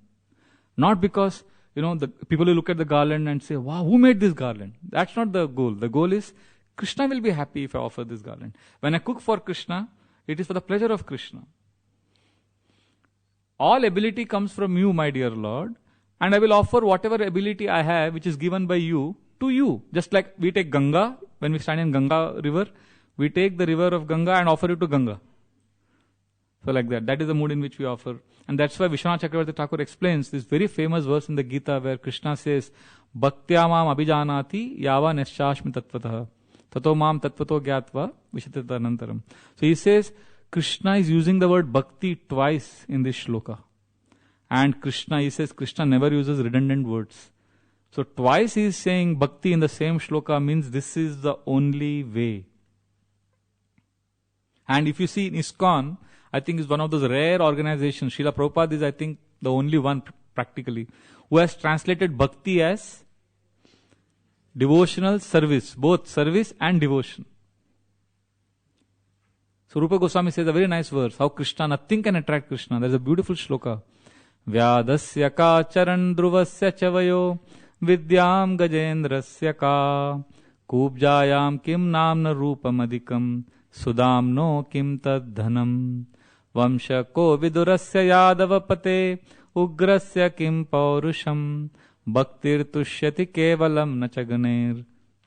Not because, the people who look at the garland and say, wow, who made this garland? That's not the goal. The goal is, Krishna will be happy if I offer this garland. When I cook for Krishna, it is for the pleasure of Krishna. All ability comes from you, my dear Lord, and I will offer whatever ability I have, which is given by you, to you. Just like we take Ganga, when we stand in Ganga river, we take the river of Ganga and offer it to Ganga. So like that. That is the mood in which we offer. And that's why Vishwanath Chakravarti Thakur explains this very famous verse in the Gita where Krishna says, Bhaktya mam abhijanati yava nesyashmi tatvatah. Tato mam tatvato gyatva vishatita anantaram. So he says, Krishna is using the word bhakti twice in this shloka. And he says Krishna never uses redundant words. So twice he is saying bhakti in the same shloka means this is the only way. And if you see in ISKCON, I think it's one of those rare organizations. Srila Prabhupada is, I think, the only one practically who has translated bhakti as devotional service, both service and devotion. So Rupa Goswami says a very nice verse, how Krishna, nothing can attract Krishna. There is a beautiful shloka. Vyadasya ka charan druvasya chavayo vidyam gajendrasya ka kubjayam kim namna rupam adikam sudamno kim tad dhanam vamsha ko vidurasya yadavapate ugrasya kim paurusham bhaktir tushyati kevalam nachaganer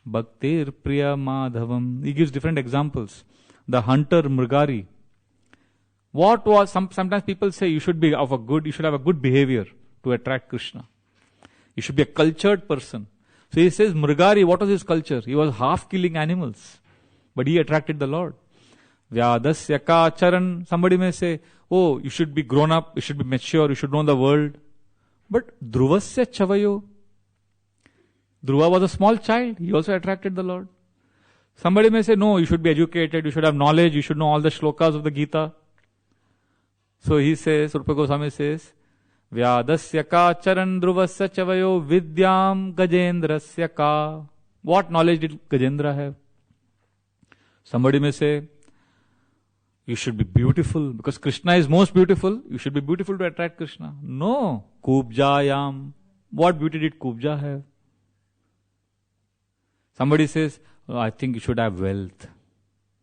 bhaktir priya madhavam. He gives different examples. The hunter Mrigari. What was, sometimes people say you should have a good behavior to attract Krishna. You should be a cultured person. So he says Mrigari, what was his culture? He was half killing animals. But he attracted the Lord. Vyadasya ka charan. Somebody may say, oh, you should be grown up, you should be mature, you should know the world. But Dhruvasya chavayo. Dhruva was a small child. He also attracted the Lord. Somebody may say, no, you should be educated, you should have knowledge, you should know all the shlokas of the Gita. So he says, Rupa Goswami says, Vyadasya ka charan druvasya chavayo vidyam gajendrasya ka. What knowledge did Gajendra have? Somebody may say, you should be beautiful, because Krishna is most beautiful, you should be beautiful to attract Krishna. No, kubjayam. What beauty did Kubja have? Somebody says, oh, I think you should have wealth.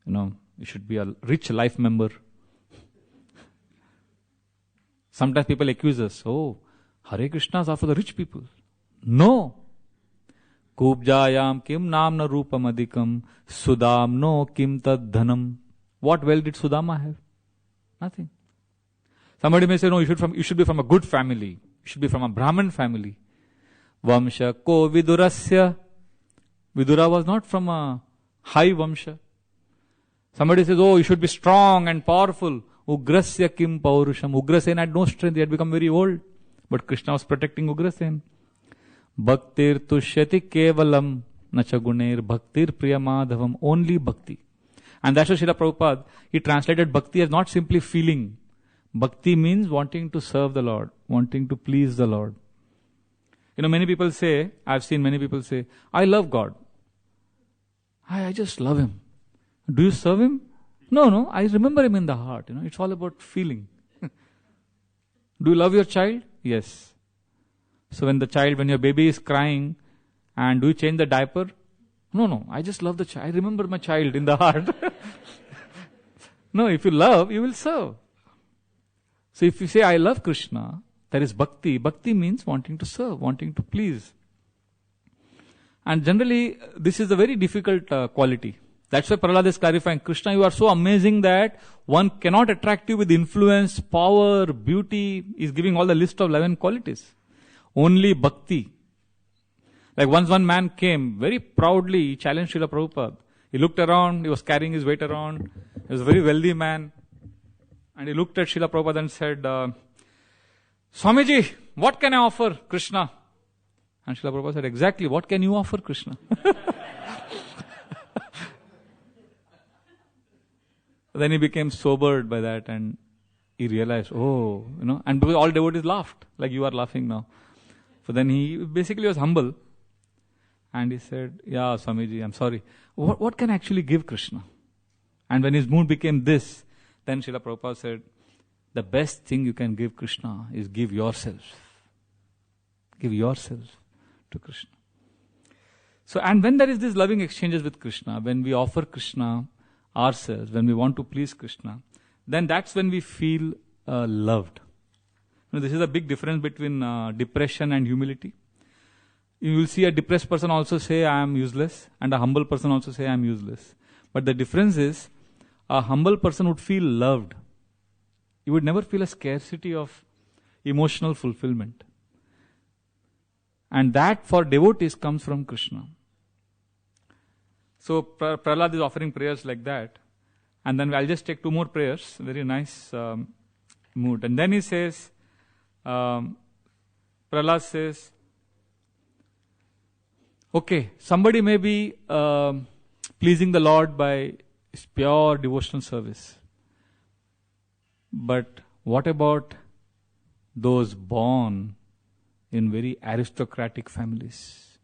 You should be a rich life member. Sometimes people accuse us, oh, Hare Krishnas are for the rich people. No. Kubjayam kim namna rupam adikam sudamno kim tad dhanam. What wealth did Sudama have? Nothing. Somebody may say, no, you should be from a good family. You should be from a Brahmin family. Vamsha ko vidurasya. Vidura was not from a high Vamsha. Somebody says, oh, you should be strong and powerful. Ugrasya kim paurusham. Ugrasen had no strength. He had become very old. But Krishna was protecting Ugrasen. Bhaktir tushyati kevalam nachaguner bhaktir priyamadhavam. Only bhakti. And that's what Srila Prabhupada, he translated bhakti as not simply feeling. Bhakti means wanting to serve the Lord, wanting to please the Lord. Many people say, I've seen many people say, I love God. I just love Him. Do you serve Him? No, I remember Him in the heart. It's all about feeling. Do you love your child? Yes. So when your baby is crying, and do you change the diaper? No, I just love the child. I remember my child in the heart. No, if you love, you will serve. So if you say, I love Krishna, there is bhakti. Bhakti means wanting to serve, wanting to please. And generally, this is a very difficult quality. That's why Prahlad is clarifying, Krishna, you are so amazing that one cannot attract you with influence, power, beauty. He's giving all the list of 11 qualities. Only bhakti. Like once one man came, very proudly, he challenged Srila Prabhupada. He looked around, he was carrying his weight around. He was a very wealthy man. And he looked at Srila Prabhupada and said, Swamiji, what can I offer Krishna? And Srila Prabhupada said, exactly, what can you offer Krishna? Then he became sobered by that and he realized, and because all devotees laughed, like you are laughing now. So then he basically was humble. And he said, yeah, Swamiji, I'm sorry. What can I actually give Krishna? And when his mood became this, then Srila Prabhupada said, the best thing you can give Krishna is give yourself. Give yourself to Krishna. So, and when there is this loving exchanges with Krishna, when we offer Krishna ourselves, when we want to please Krishna, then that's when we feel loved. This is a big difference between depression and humility. You will see a depressed person also say, I am useless, and a humble person also say, I am useless. But the difference is, a humble person would feel loved. You would never feel a scarcity of emotional fulfillment. And that for devotees comes from Krishna. So Prahlad is offering prayers like that. And then I'll just take 2 more prayers. Very nice mood. And then he says, Prahlad says, okay, somebody may be pleasing the Lord by pure devotional service. But what about those born in very aristocratic families?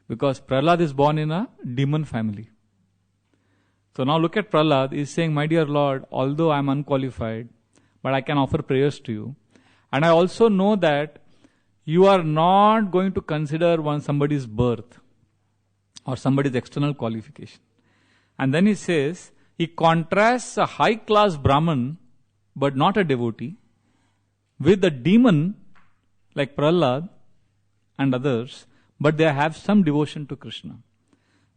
Because Prahlad is born in a demon family. So now look at Prahlad. He's saying, my dear Lord, although I am unqualified, but I can offer prayers to you. And I also know that you are not going to consider somebody's birth or somebody's external qualification. And then he says, he contrasts a high-class Brahman, but not a devotee, with a demon like Prahlad and others, but they have some devotion to Krishna.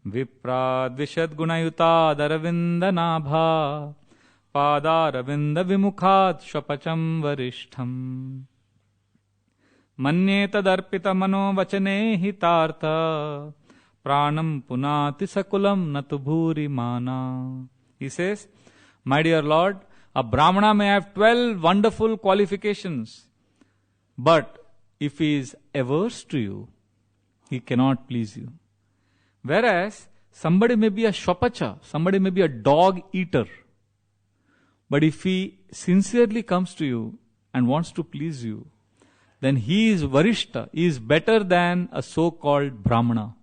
Viprad Vishad Gunayuta Daravinda Nabha Pada Ravinda Vimukhat Shapacham Varishtham Manyeta Darpita Mano Vachane Hitartha Pranam Punati Sakulam Natubhuri Mana. He says, my dear Lord, a Brahmana may have 12 wonderful qualifications, but if he is averse to you, he cannot please you. Whereas, somebody may be a Shapacha, somebody may be a dog eater, but if he sincerely comes to you and wants to please you, then he is Varishta, he is better than a so-called Brahmana.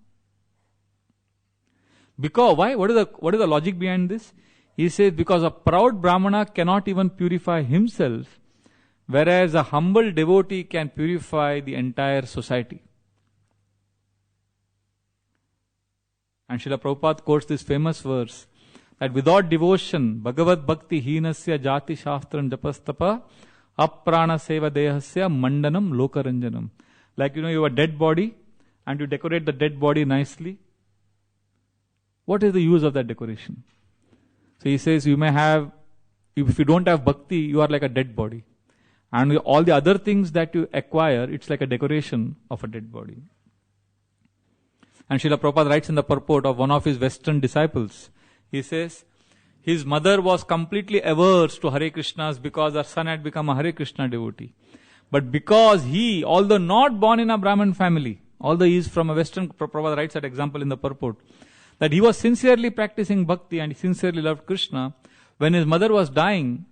Because, why? What is the logic behind this? He says, because a proud Brahmana cannot even purify himself, whereas a humble devotee can purify the entire society. And Srila Prabhupada quotes this famous verse, that without devotion, Bhagavad Bhakti Heenasya Jati Shastram Japastapa Aprana Seva Dehasya Mandanam Lokaranjanam. Like, you have a dead body and you decorate the dead body nicely. What is the use of that decoration? So he says, you may have, if you don't have bhakti, you are like a dead body. And all the other things that you acquire, it's like a decoration of a dead body. And Srila Prabhupada writes in the purport of one of his Western disciples, he says, his mother was completely averse to Hare Krishnas because her son had become a Hare Krishna devotee. But because he, although not born in a Brahmin family, although he is from a Western, Prabhupada writes that example in the purport, that he was sincerely practicing bhakti and he sincerely loved Krishna, when his mother was dying,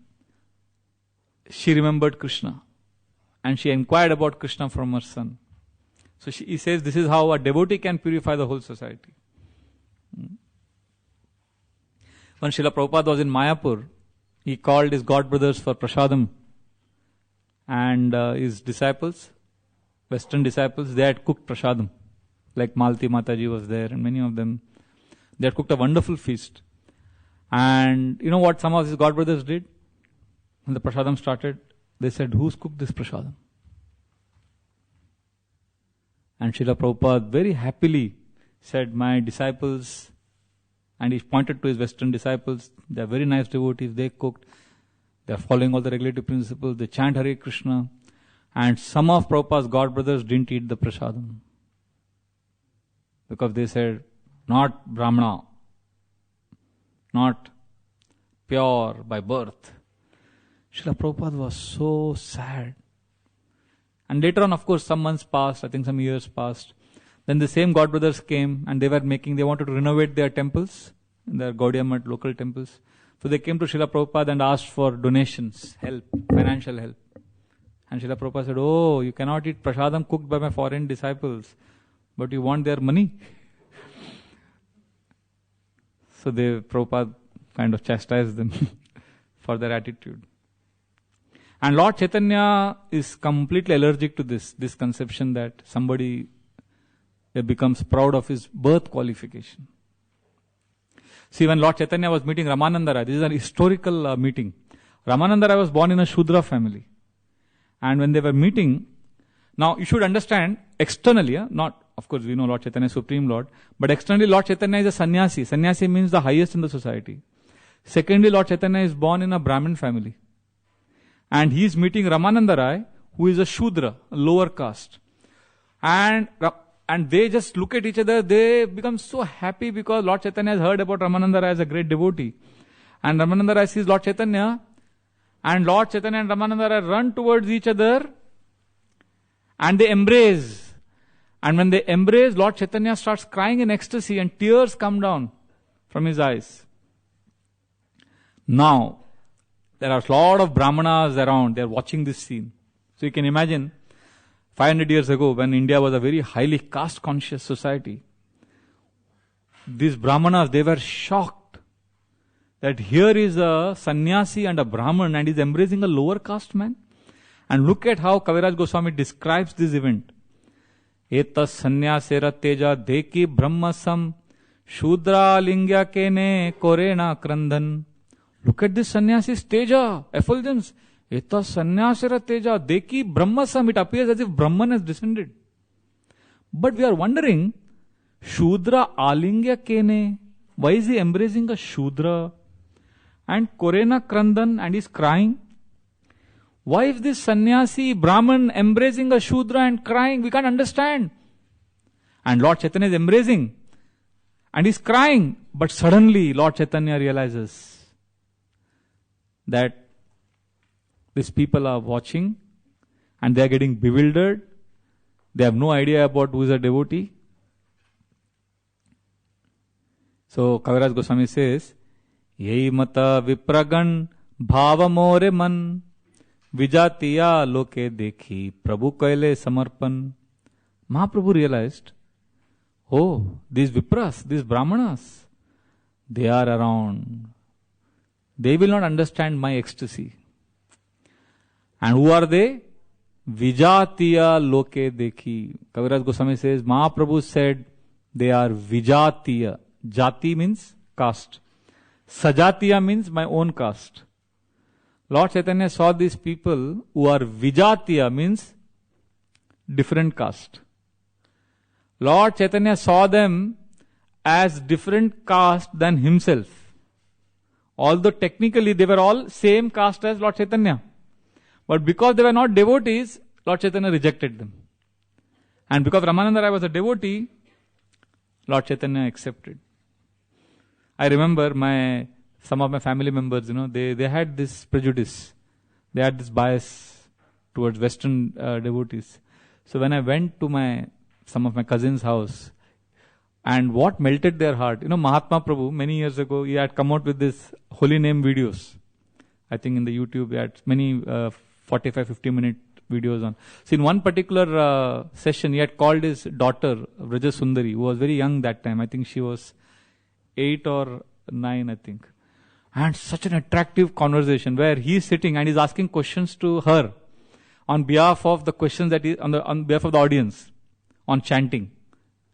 she remembered Krishna. And she inquired about Krishna from her son. So he says this is how a devotee can purify the whole society. When Srila Prabhupada was in Mayapur, he called his godbrothers for prasadam. And his disciples, Western disciples, they had cooked prasadam. Like Malti Mataji was there and many of them. They had cooked a wonderful feast. And you know what some of his godbrothers did? When the prasadam started, they said, who's cooked this prasadam? And Srila Prabhupada very happily said, my disciples, and he pointed to his Western disciples, they are very nice devotees, they cooked, they are following all the regulative principles, they chant Hare Krishna, and some of Prabhupada's godbrothers didn't eat the prasadam. Because they said, not Brahmana, not pure by birth. Srila Prabhupada was so sad. And later on, of course, some months passed, I think some years passed. Then the same godbrothers came and they wanted to renovate their temples, their Gaudiya Math local temples. So they came to Srila Prabhupada and asked for donations, help, financial help. And Srila Prabhupada said, oh, you cannot eat prasadam cooked by my foreign disciples, but you want their money. So Prabhupada kind of chastised them for their attitude. And Lord Chaitanya is completely allergic to this conception that somebody becomes proud of his birth qualification. See, when Lord Chaitanya was meeting Ramananda Rai, this is an historical meeting. Ramananda Rai was born in a Shudra family. And when they were meeting, now you should understand, externally, not, of course we know Lord Chaitanya is Supreme Lord, but externally Lord Chaitanya is a sannyasi. Sannyasi means the highest in the society. Secondly, Lord Chaitanya is born in a Brahmin family. And he is meeting Ramananda Rai, who is a Shudra, a lower caste. And they just look at each other, they become so happy because Lord Chaitanya has heard about Ramananda Rai as a great devotee. And Ramananda Rai sees Lord Chaitanya, and Lord Chaitanya and Ramananda Rai run towards each other, and they embrace. And when they embrace, Lord Chaitanya starts crying in ecstasy, and tears come down from his eyes. Now, there are a lot of Brahmanas around, they are watching this scene. So you can imagine, 500 years ago, when India was a very highly caste-conscious society, these Brahmanas, they were shocked that here is a sannyasi and a Brahman and is embracing a lower caste man. And look at how Kaviraj Goswami describes this event. Etas sannyasera teja deki brahmasam shudra lingya kene korena krandan. Look at this sannyasi's teja, effulgence. Etas sannyasera teja deki brahmasam. It appears as if Brahman has descended. But we are wondering, Shudra alingya kene. Why is he embracing a Shudra? And Korena Krandan, and is crying. Why is this sannyasi Brahman embracing a Shudra and crying? We can't understand. And Lord Chaitanya is embracing and is crying. But suddenly Lord Chaitanya realizes that these people are watching and they are getting bewildered. They have no idea about who is a devotee. So Kaviraj Goswami says, Yei mata vipragan bhava more man vijatiya loke dekhi Prabhu kaile samarpan. Mahaprabhu realized, oh, these Vipras, these Brahmanas, they are around. They will not understand my ecstasy. And who are they? Vijatiya loke dekhi. Kaviraj Goswami says, Mahaprabhu said, they are Vijatiya. Jati means caste. Sajatiya means my own caste. Lord Chaitanya saw these people who are Vijatiya means different caste. Lord Chaitanya saw them as different caste than himself. Although technically they were all same caste as Lord Chaitanya. But because they were not devotees, Lord Chaitanya rejected them. And because Ramananda Rai was a devotee, Lord Chaitanya accepted. I remember some of my family members, they had this prejudice. They had this bias towards Western devotees. So when I went to some of my cousins' house, and what melted their heart, Mahatma Prabhu, many years ago, he had come out with this holy name videos. I think in the YouTube, he had many 45, 50-minute videos on. So in one particular session, he had called his daughter, Vraj Sundari, who was very young that time. I think she was 8 or 9, I think. And such an attractive conversation where he is sitting and he's asking questions to her on behalf of the questions on behalf of the audience on chanting.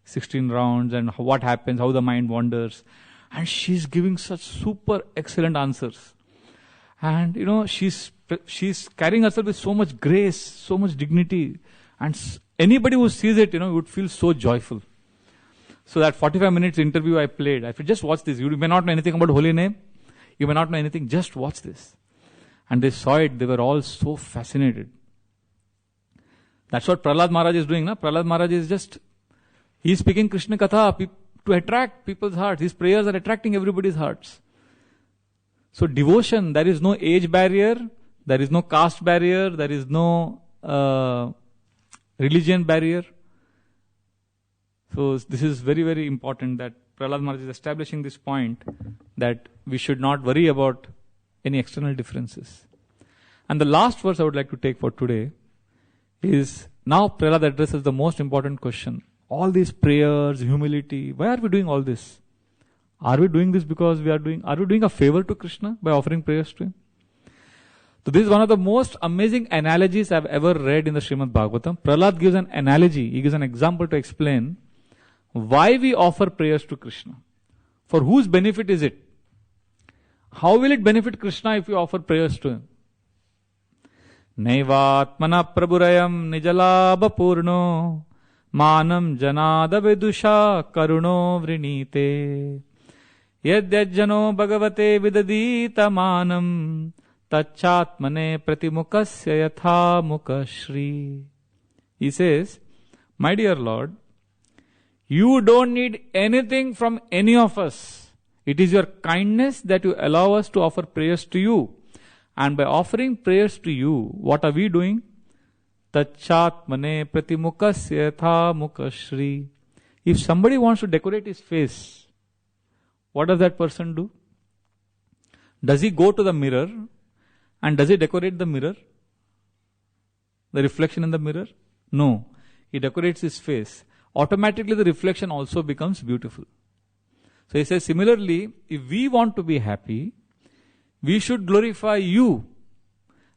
16 rounds and what happens, how the mind wanders. And she's giving such super excellent answers. And she's carrying herself with so much grace, so much dignity. And anybody who sees it, would feel so joyful. So that 45 minutes interview I played, I said, just watch this. You may not know anything about holy name. You may not know anything, just watch this. And they saw it, they were all so fascinated. That's what Prahlad Maharaj is doing. Prahlad Maharaj is he's speaking Krishna Katha to attract people's hearts. His prayers are attracting everybody's hearts. So devotion, there is no age barrier, there is no caste barrier, there is no religion barrier. So this is very, very important that Prahlad Maharaj is establishing this point that we should not worry about any external differences. And the last verse I would like to take for today is, now Prahlad addresses the most important question. All these prayers, humility, why are we doing all this? Are we doing this because are we doing a favor to Krishna by offering prayers to him? So this is one of the most amazing analogies I've ever read in the Srimad Bhagavatam. Prahlad gives an analogy, he gives an example to explain why we offer prayers to Krishna. For whose benefit is it? How will it benefit Krishna if we offer prayers to him? Naivatmana prabhurayam nijalabha purno manam janada vedusha karuno vrinite yadyajjano bhagavate vidadita manam tachatmane pratimukasya yatha mukashri. He says, my dear Lord, you don't need anything from any of us. It is your kindness that you allow us to offer prayers to you. And by offering prayers to you, what are we doing? Tachatmane pratimukasya yatha mukashri. If somebody wants to decorate his face, what does that person do? Does he go to the mirror and does he decorate the mirror? The reflection in the mirror? No. He decorates his face. Automatically the reflection also becomes beautiful. So he says, similarly, if we want to be happy, we should glorify you.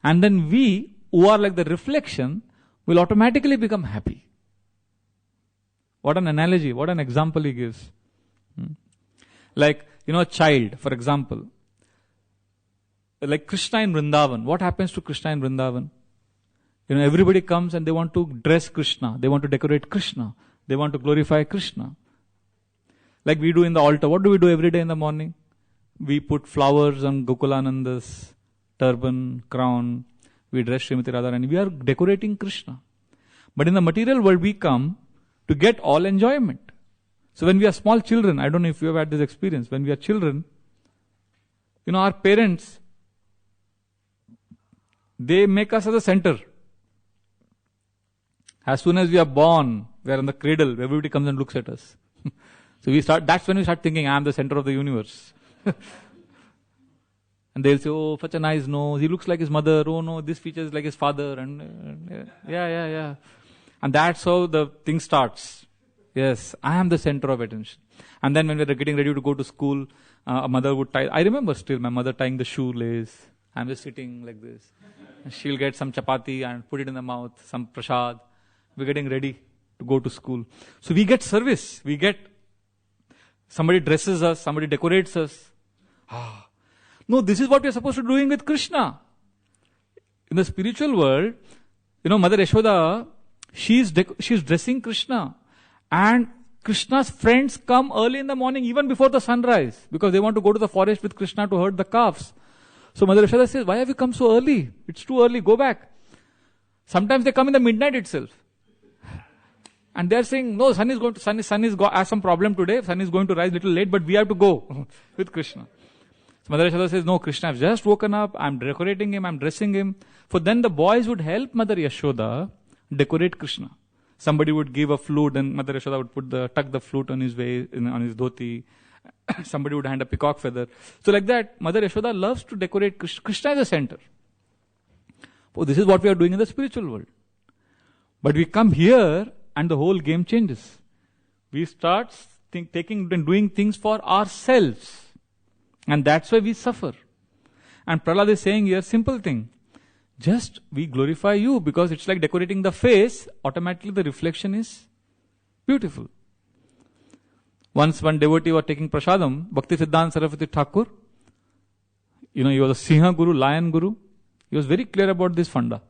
And then we, who are like the reflection, will automatically become happy. What an analogy, what an example he gives. Like, a child, for example. Like Krishna in Vrindavan. What happens to Krishna in Vrindavan? Everybody comes and they want to dress Krishna. They want to decorate Krishna. They want to glorify Krishna. Like we do in the altar. What do we do every day in the morning? We put flowers on Gokulananda's turban, crown. We dress Srimati Radharani. We are decorating Krishna. But in the material world, we come to get all enjoyment. So when we are small children, I don't know if you have had this experience. When we are children, our parents, they make us as a center. As soon as we are born, we are in the cradle, everybody comes and looks at us. So that's when we start thinking, I am the center of the universe. And they'll say, oh, such a nice nose, he looks like his mother, oh no, this feature is like his father, and yeah. And that's how the thing starts. Yes, I am the center of attention. And then when we were getting ready to go to school, a mother would tie, I remember still my mother tying the shoelace. I'm just sitting like this. And she'll get some chapati and put it in the mouth, some prasad. We're getting ready to go to school. So we get service. Somebody dresses us, somebody decorates us. No, this is what we're supposed to be doing with Krishna. In the spiritual world, Mother Yashoda, she's dressing Krishna. And Krishna's friends come early in the morning, even before the sunrise, because they want to go to the forest with Krishna to herd the calves. So Mother Yashoda says, why have you come so early? It's too early, go back. Sometimes they come in the midnight itself. And they're saying, no, sun has some problem today, sun is going to rise a little late, but we have to go with Krishna. So Mother Yashoda says, no, Krishna has just woken up, I'm decorating him, I'm dressing him. For then the boys would help Mother Yashoda decorate Krishna. Somebody would give a flute, and Mother Yashoda would tuck the flute on his on his dhoti. Somebody would hand a peacock feather. So like that, Mother Yashoda loves to decorate Krishna. Krishna is the center. Oh, this is what we are doing in the spiritual world. But we come here and the whole game changes. We start taking and doing things for ourselves. And that's why we suffer. And Prahlad is saying here, simple thing. Just we glorify you, because it's like decorating the face, automatically the reflection is beautiful. Once one devotee was taking prasadam, Bhakti Siddhanta Saraswati Thakur, he was a Sinha Guru, Lion Guru. He was very clear about this funda.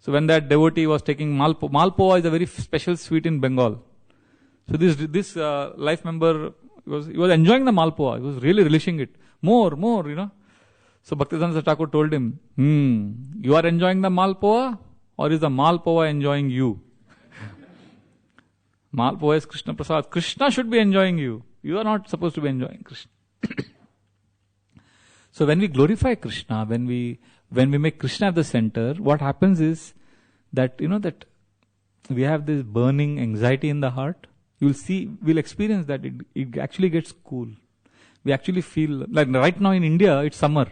So when that devotee was taking Malpua is a very special sweet in Bengal. So this life member, he was enjoying the Malpua. He was really relishing it. More, So Bhaktisiddhanta Thakur told him, you are enjoying the Malpua, or is the Malpua enjoying you? Malpua is Krishna Prasad. Krishna should be enjoying you. You are not supposed to be enjoying Krishna. So when we glorify Krishna, when we make Krishna at the center, what happens is that, that we have this burning anxiety in the heart. We'll experience that it actually gets cool. We actually feel, like right now in India, it's summer.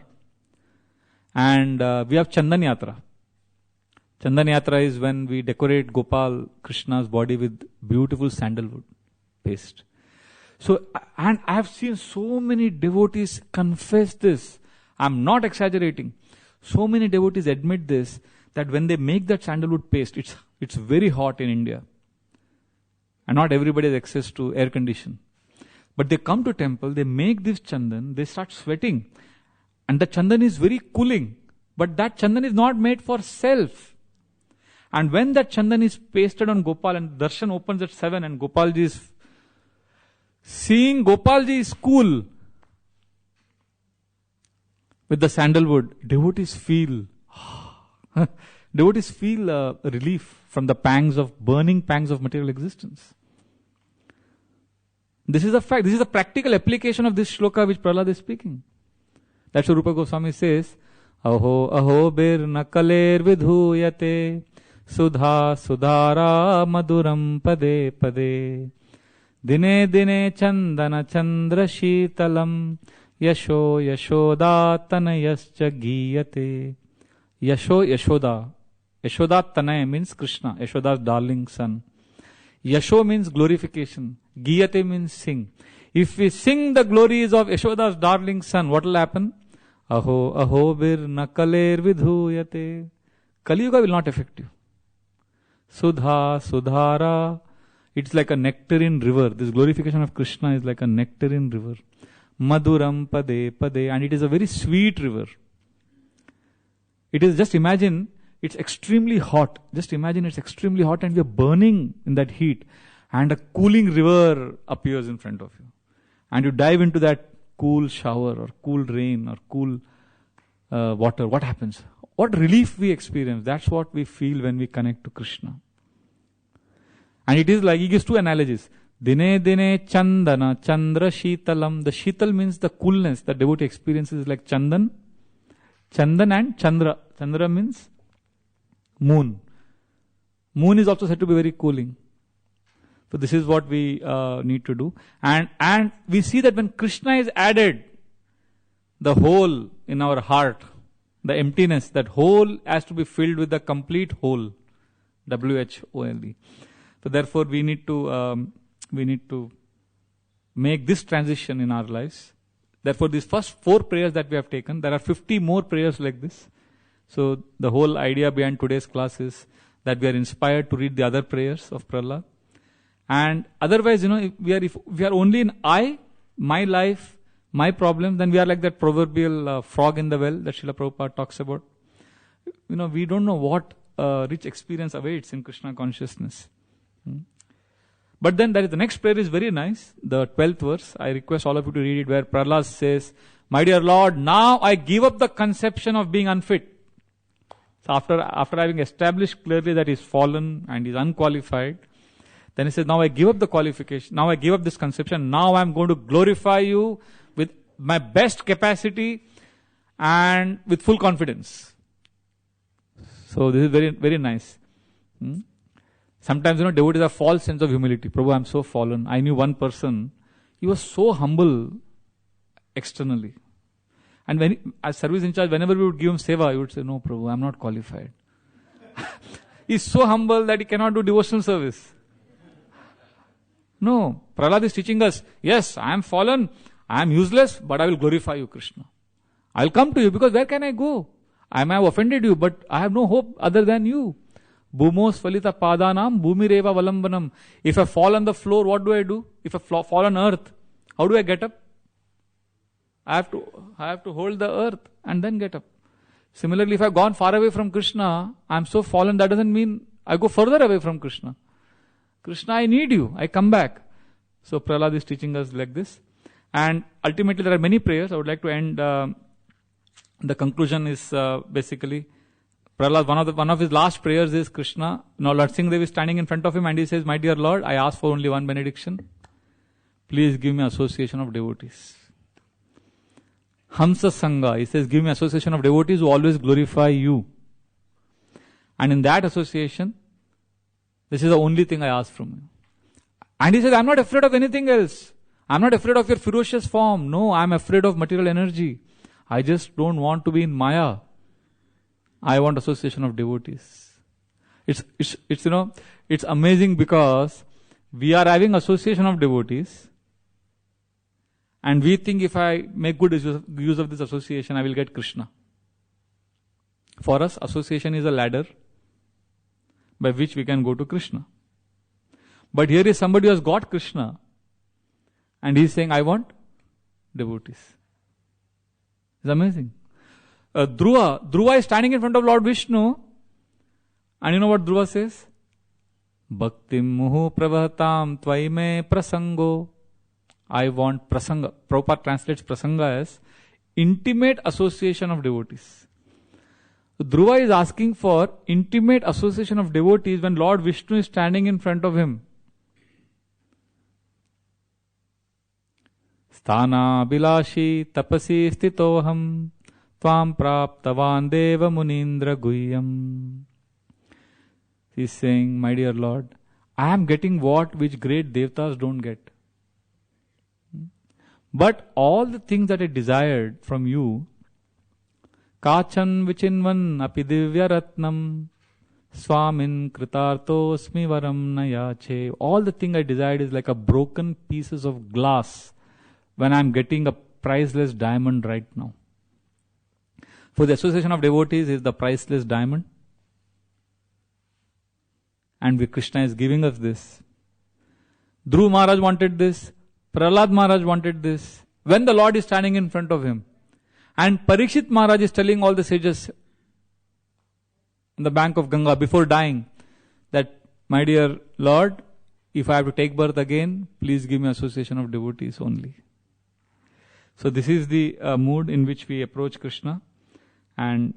And we have Chandan Yatra. Chandan Yatra is when we decorate Gopal, Krishna's body with beautiful sandalwood paste. So, and I have seen so many devotees confess this. I'm not exaggerating. So many devotees admit this, that when they make that sandalwood paste, it's very hot in India. And not everybody has access to air condition. But they come to temple, they make this chandan, they start sweating. And the chandan is very cooling. But that chandan is not made for self. And when that chandan is pasted on Gopal and darshan opens at 7 and Gopalji is seeing Gopalji is cool with the sandalwood, devotees feel relief from the burning pangs of material existence. This is a fact. This is a practical application of this shloka which Prahlad is speaking. That's what Rupa Goswami says. Aho aho bir nakaler vidhuyate sudha sudhara maduram pade pade dine dine chandana chandra shitalam yasho yashoda tanayascha giyate. Yashoda Tanaya means Krishna, Yashoda's darling son. Yasho means glorification. Giyate means sing. If we sing the glories of Yashoda's darling son, what will happen? Aho aho bir nakaler vidhuyate. Kali Yuga will not affect you. Sudha sudhara. It's like a nectarine river. This glorification of Krishna is like a nectarine river. Maduram pade pade. And it is a very sweet river. It is, just imagine, it's extremely hot. Just imagine it's extremely hot and we are burning in that heat. And a cooling river appears in front of you. And you dive into that cool shower or cool rain or cool water. What happens? What relief we experience. That's what we feel when we connect to Krishna. And it is like, he gives two analogies. Dine dine chandana chandra shitalam. The shital means the coolness that devotee experiences like chandan. Chandan and Chandra. Chandra means moon. Moon is also said to be very cooling. So this is what we need to do. And we see that when Krishna is added, the hole in our heart, the emptiness, that hole has to be filled with the complete whole. WHOLE. So therefore we need to make this transition in our lives. Therefore, these first 4 prayers that we have taken, there are 50 more prayers like this. So, the whole idea behind today's class is that we are inspired to read the other prayers of Prahlad. And otherwise, if we are only in I, my life, my problem, then we are like that proverbial frog in the well that Srila Prabhupada talks about. We don't know what rich experience awaits in Krishna consciousness. But then the next prayer is very nice, the 12th verse. I request all of you to read it, where Prahlad says, my dear Lord, now I give up the conception of being unfit. So after having established clearly that he is fallen and he is unqualified, then he says, now I give up the qualification, now I give up this conception, now I am going to glorify you with my best capacity and with full confidence. So this is very, very nice. Sometimes, devotees have false sense of humility. Prabhu, I'm so fallen. I knew one person, he was so humble externally. And when, as service in charge, whenever we would give him seva, he would say, no, Prabhu, I'm not qualified. He's so humble that he cannot do devotional service. No, Prahlad is teaching us, yes, I am fallen, I am useless, but I will glorify you, Krishna. I will come to you because where can I go? I may have offended you, but I have no hope other than you. Bhumos falita padanam bhumireva valambanam. If I fall on the floor, what do I do? If I fall on earth, how do I get up? I have to hold the earth and then get up. Similarly, if I have gone far away from Krishna, I am so fallen, that doesn't mean I go further away from Krishna. Krishna, I need you. I come back. So Prahlad is teaching us like this. And ultimately there are many prayers. I would like to end. The conclusion is basically Prahlad, one of his last prayers is Krishna. Now Lord Singhadev is standing in front of him and he says, my dear Lord, I ask for only one benediction. Please give me association of devotees. Hamsa Sangha, he says, give me association of devotees who always glorify you. And in that association, this is the only thing I ask from you. And he says, I'm not afraid of anything else. I'm not afraid of your ferocious form. No, I'm afraid of material energy. I just don't want to be in Maya. I want association of devotees. It's amazing because we are having association of devotees and we think if I make good use of this association, I will get Krishna. For us, association is a ladder by which we can go to Krishna. But here is somebody who has got Krishna and he is saying, I want devotees. It's amazing. Dhruva is standing in front of Lord Vishnu and you know what Dhruva says? Bhaktim muhu pravahatam tvaime prasango. I want prasanga. Prabhupada translates prasanga as intimate association of devotees. Dhruva is asking for intimate association of devotees when Lord Vishnu is standing in front of him. Sthana bilashi tapasi stitoham tvam praptavan deva munindra guhyam. He is saying, my dear Lord, I am getting which great devtas don't get. But all the things that I desired from you, Kachan vichinvan api divya ratnam swamin kritartosmi varam nayache. All the thing I desired is like a broken pieces of glass when I am getting a priceless diamond right now. For the association of devotees is the priceless diamond. And Krishna is giving us this. Dhruva Maharaj wanted this. Prahlad Maharaj wanted this. When the Lord is standing in front of him. And Parikshit Maharaj is telling all the sages on the bank of Ganga before dying that, my dear Lord, if I have to take birth again, please give me association of devotees only. So this is the mood in which we approach Krishna. And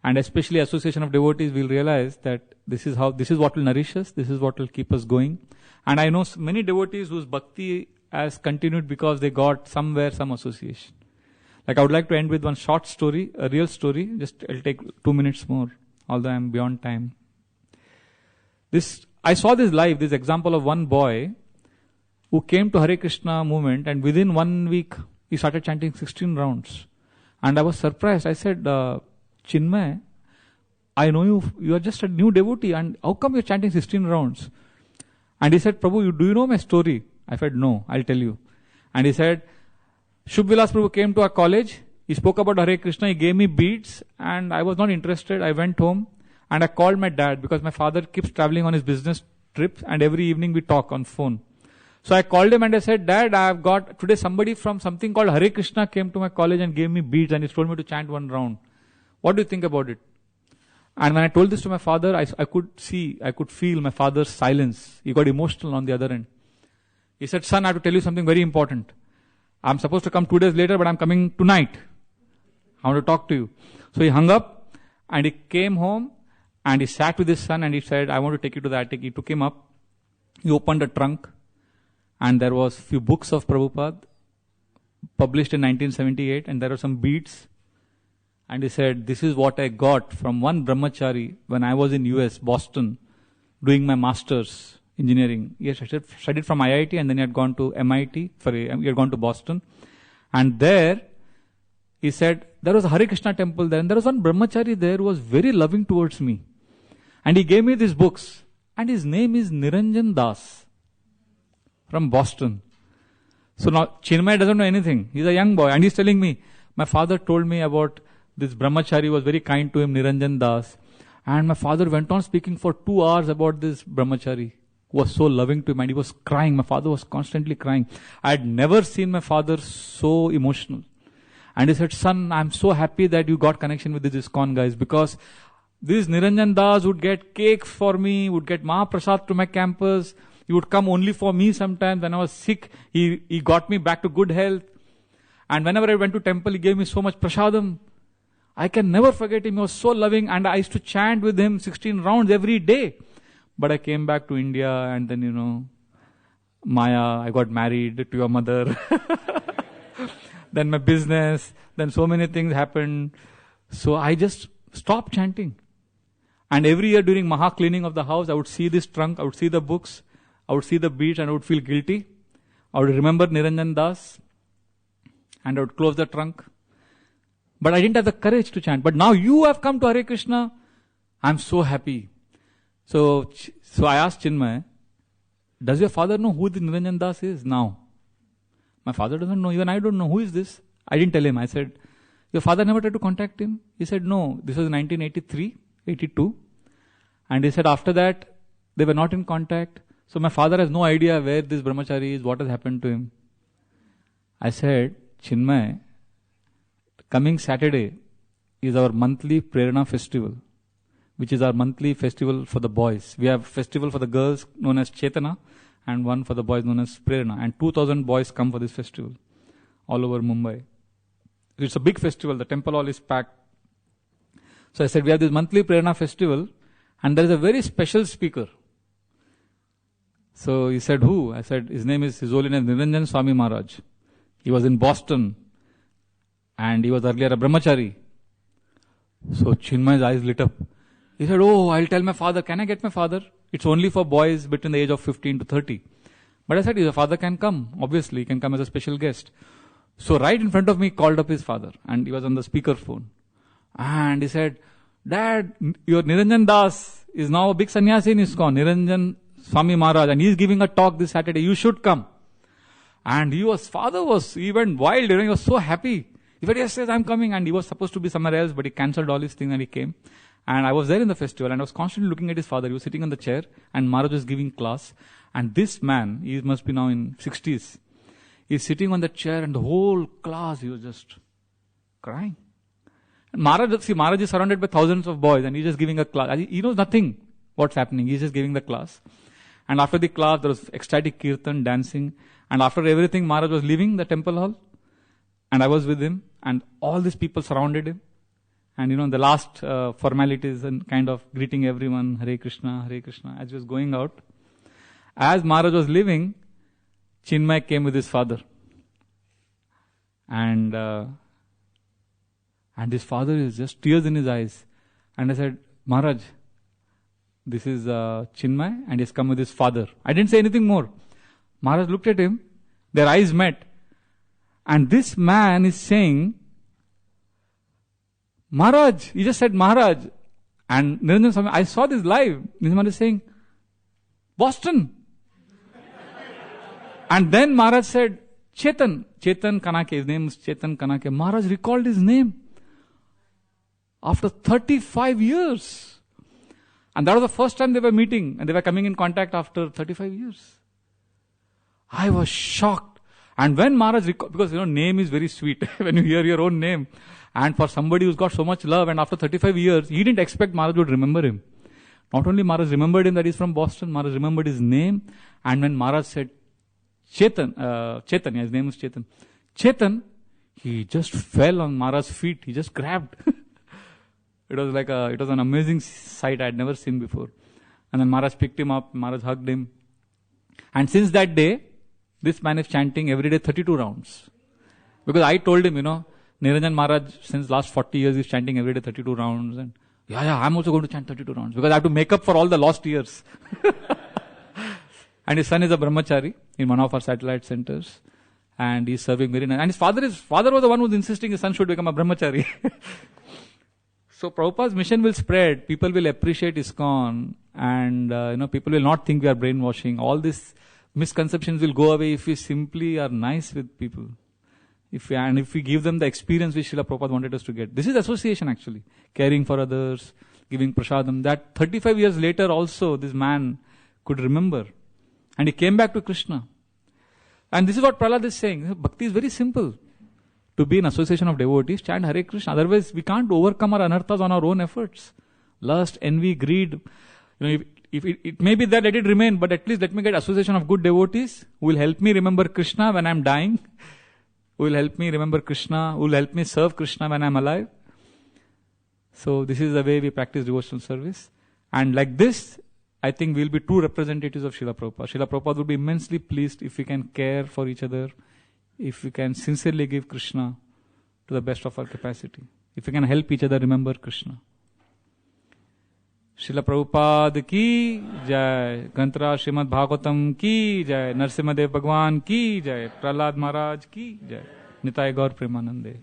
especially association of devotees, we'll realize that this is what will nourish us, this is what will keep us going. And I know many devotees whose bhakti has continued because they got somewhere some association. Like I would like to end with one short story, a real story. It'll take 2 minutes more, although I'm beyond time. I saw this example of one boy who came to Hare Krishna movement and within 1 week he started chanting 16 rounds. And I was surprised. I said, Chinmay, I know you are just a new devotee and how come you're chanting 16 rounds? And he said, Prabhu, do you know my story? I said, no, I'll tell you. And he said, Shubh Vilas Prabhu came to our college. He spoke about Hare Krishna. He gave me beads and I was not interested. I went home and I called my dad because my father keeps traveling on his business trips and every evening we talk on phone. So I called him and I said, Dad, I have got today somebody from something called Hare Krishna came to my college and gave me beads and he told me to chant 1 round. What do you think about it? And when I told this to my father, I could feel my father's silence. He got emotional on the other end. He said, son, I have to tell you something very important. I'm supposed to come 2 days later, but I'm coming tonight. I want to talk to you. So he hung up and he came home and he sat with his son and he said, I want to take you to the attic. He took him up. He opened a trunk and there was few books of Prabhupada, published in 1978, and there are some beats. And he said, this is what I got from one brahmachari when I was in US, Boston, doing my master's engineering. He had studied from IIT, and then he had gone to MIT, he had gone to Boston. And there, he said, there was a Hare Krishna temple there, and there was one brahmachari there who was very loving towards me. And he gave me these books, and his name is Niranjan Das from Boston. So now Chinmay doesn't know anything. He's a young boy, and he's telling me, my father told me about this brahmachari, was very kind to him, Niranjan Das. And my father went on speaking for 2 hours about this brahmachari, who was so loving to him, and he was crying. My father was constantly crying. I had never seen my father so emotional. And he said, son, I'm so happy that you got connection with these ISKCON guys, because this Niranjan Das would get cake for me, would get Mahaprasad to my campus. He would come only for me sometimes. When I was sick, he got me back to good health. And whenever I went to temple, he gave me so much prasadam. I can never forget him. He was so loving, and I used to chant with him 16 rounds every day. But I came back to India, and then, Maya, I got married to your mother. Then my business, then so many things happened. So I just stopped chanting. And every year during Maha cleaning of the house, I would see this trunk, I would see the books, I would see the beads, and I would feel guilty. I would remember Niranjan Das, and I would close the trunk. But I didn't have the courage to chant. But now you have come to Hare Krishna, I'm so happy. So I asked Chinmay, does your father know who the Niranjan Das is now? My father doesn't know, even I don't know. Who is this? I didn't tell him. I said, your father never tried to contact him? He said, no. This was 1983, 82. And he said, after that, they were not in contact. So my father has no idea where this brahmachari is, what has happened to him. I said, Chinmay, coming Saturday is our monthly Prerana festival, which is our monthly festival for the boys. We have a festival for the girls known as Chetana, and one for the boys known as Prerana. And 2,000 boys come for this festival all over Mumbai. It's a big festival. The temple hall is packed. So I said, we have this monthly Prerana festival, and there is a very special speaker. So he said, who? I said, his Holiness Niranjan Swami Maharaj. He was in Boston, and he was earlier a brahmachari. So Chinmay's eyes lit up. He said, oh, I'll tell my father. Can I get my father? It's only for boys between the age of 15 to 30. But I said, your father can come. Obviously, he can come as a special guest. So right in front of me, called up his father, and he was on the speaker phone. And he said, Dad, your Niranjan Das is now a big sannyasi in ISKCON, Niranjan Swami Maharaj, and he is giving a talk this Saturday. You should come. And he went wild, he was so happy. He said, yes, I'm coming. And he was supposed to be somewhere else, but he cancelled all his things and he came. And I was there in the festival, and I was constantly looking at his father. He was sitting on the chair, and Maharaj was giving class. And this man, he must be now in 60s, he's sitting on the chair, and the whole class, he was just crying. And Maharaj is surrounded by thousands of boys, and he's just giving a class. He knows nothing what's happening. He's just giving the class. And after the class, there was ecstatic kirtan, dancing. And after everything, Maharaj was leaving the temple hall. And I was with him, and all these people surrounded him. And the last formalities and kind of greeting everyone, Hare Krishna, as he was going out. As Maharaj was leaving, Chinmay came with his father. And his father is just tears in his eyes. And I said, Maharaj, this is Chinmay, and he's come with his father. I didn't say anything more. Maharaj looked at him, their eyes met. And this man is saying, Maharaj, he just said Maharaj. And Niranjan Swami, I saw this live. Niranjan is saying, Boston. And then Maharaj said, Chetan Kanake, his name is Chetan Kanake. Maharaj recalled his name after 35 years. And that was the first time they were meeting, and they were coming in contact after 35 years. I was shocked. And when Maharaj recalled, because name is very sweet when you hear your own name. And for somebody who's got so much love, and after 35 years, he didn't expect Maharaj would remember him. Not only Maharaj remembered him that he's from Boston, Maharaj remembered his name. And when Maharaj said, Chetan, his name is Chetan. Chetan, he just fell on Maharaj's feet. He just grabbed. It was an amazing sight I had never seen before. And then Maharaj picked him up, Maharaj hugged him. And since that day, this man is chanting every day 32 rounds. Because I told him, Niranjan Maharaj, since last 40 years, is chanting every day 32 rounds. And I'm also going to chant 32 rounds because I have to make up for all the lost years. And his son is a brahmachari in one of our satellite centers. And he's serving very nice. And his father was the one who was insisting his son should become a brahmachari. So Prabhupada's mission will spread. People will appreciate ISKCON. And, people will not think we are brainwashing. All these misconceptions will go away if we simply are nice with people. If we give them the experience which Srila Prabhupada wanted us to get. This is association actually. Caring for others, giving prasadam. That 35 years later also this man could remember. And he came back to Krishna. And this is what Prahlad is saying. Bhakti is very simple. To be in association of devotees, chant Hare Krishna. Otherwise we can't overcome our anarthas on our own efforts. Lust, envy, greed. If it may be that, let it remain. But at least let me get association of good devotees who will help me remember Krishna when I'm dying. Who will help me remember Krishna, who will help me serve Krishna when I am alive. So this is the way we practice devotional service. And like this, I think we will be true representatives of Srila Prabhupada. Srila Prabhupada will be immensely pleased if we can care for each other, if we can sincerely give Krishna to the best of our capacity, if we can help each other remember Krishna. Srila Prabhupada ki jai, Granthra Srimad Bhagavatam ki jai, Narsimhadev Bhagwan ki jai, Prahlad Maharaj ki jai, Nitai Gaur Premanande.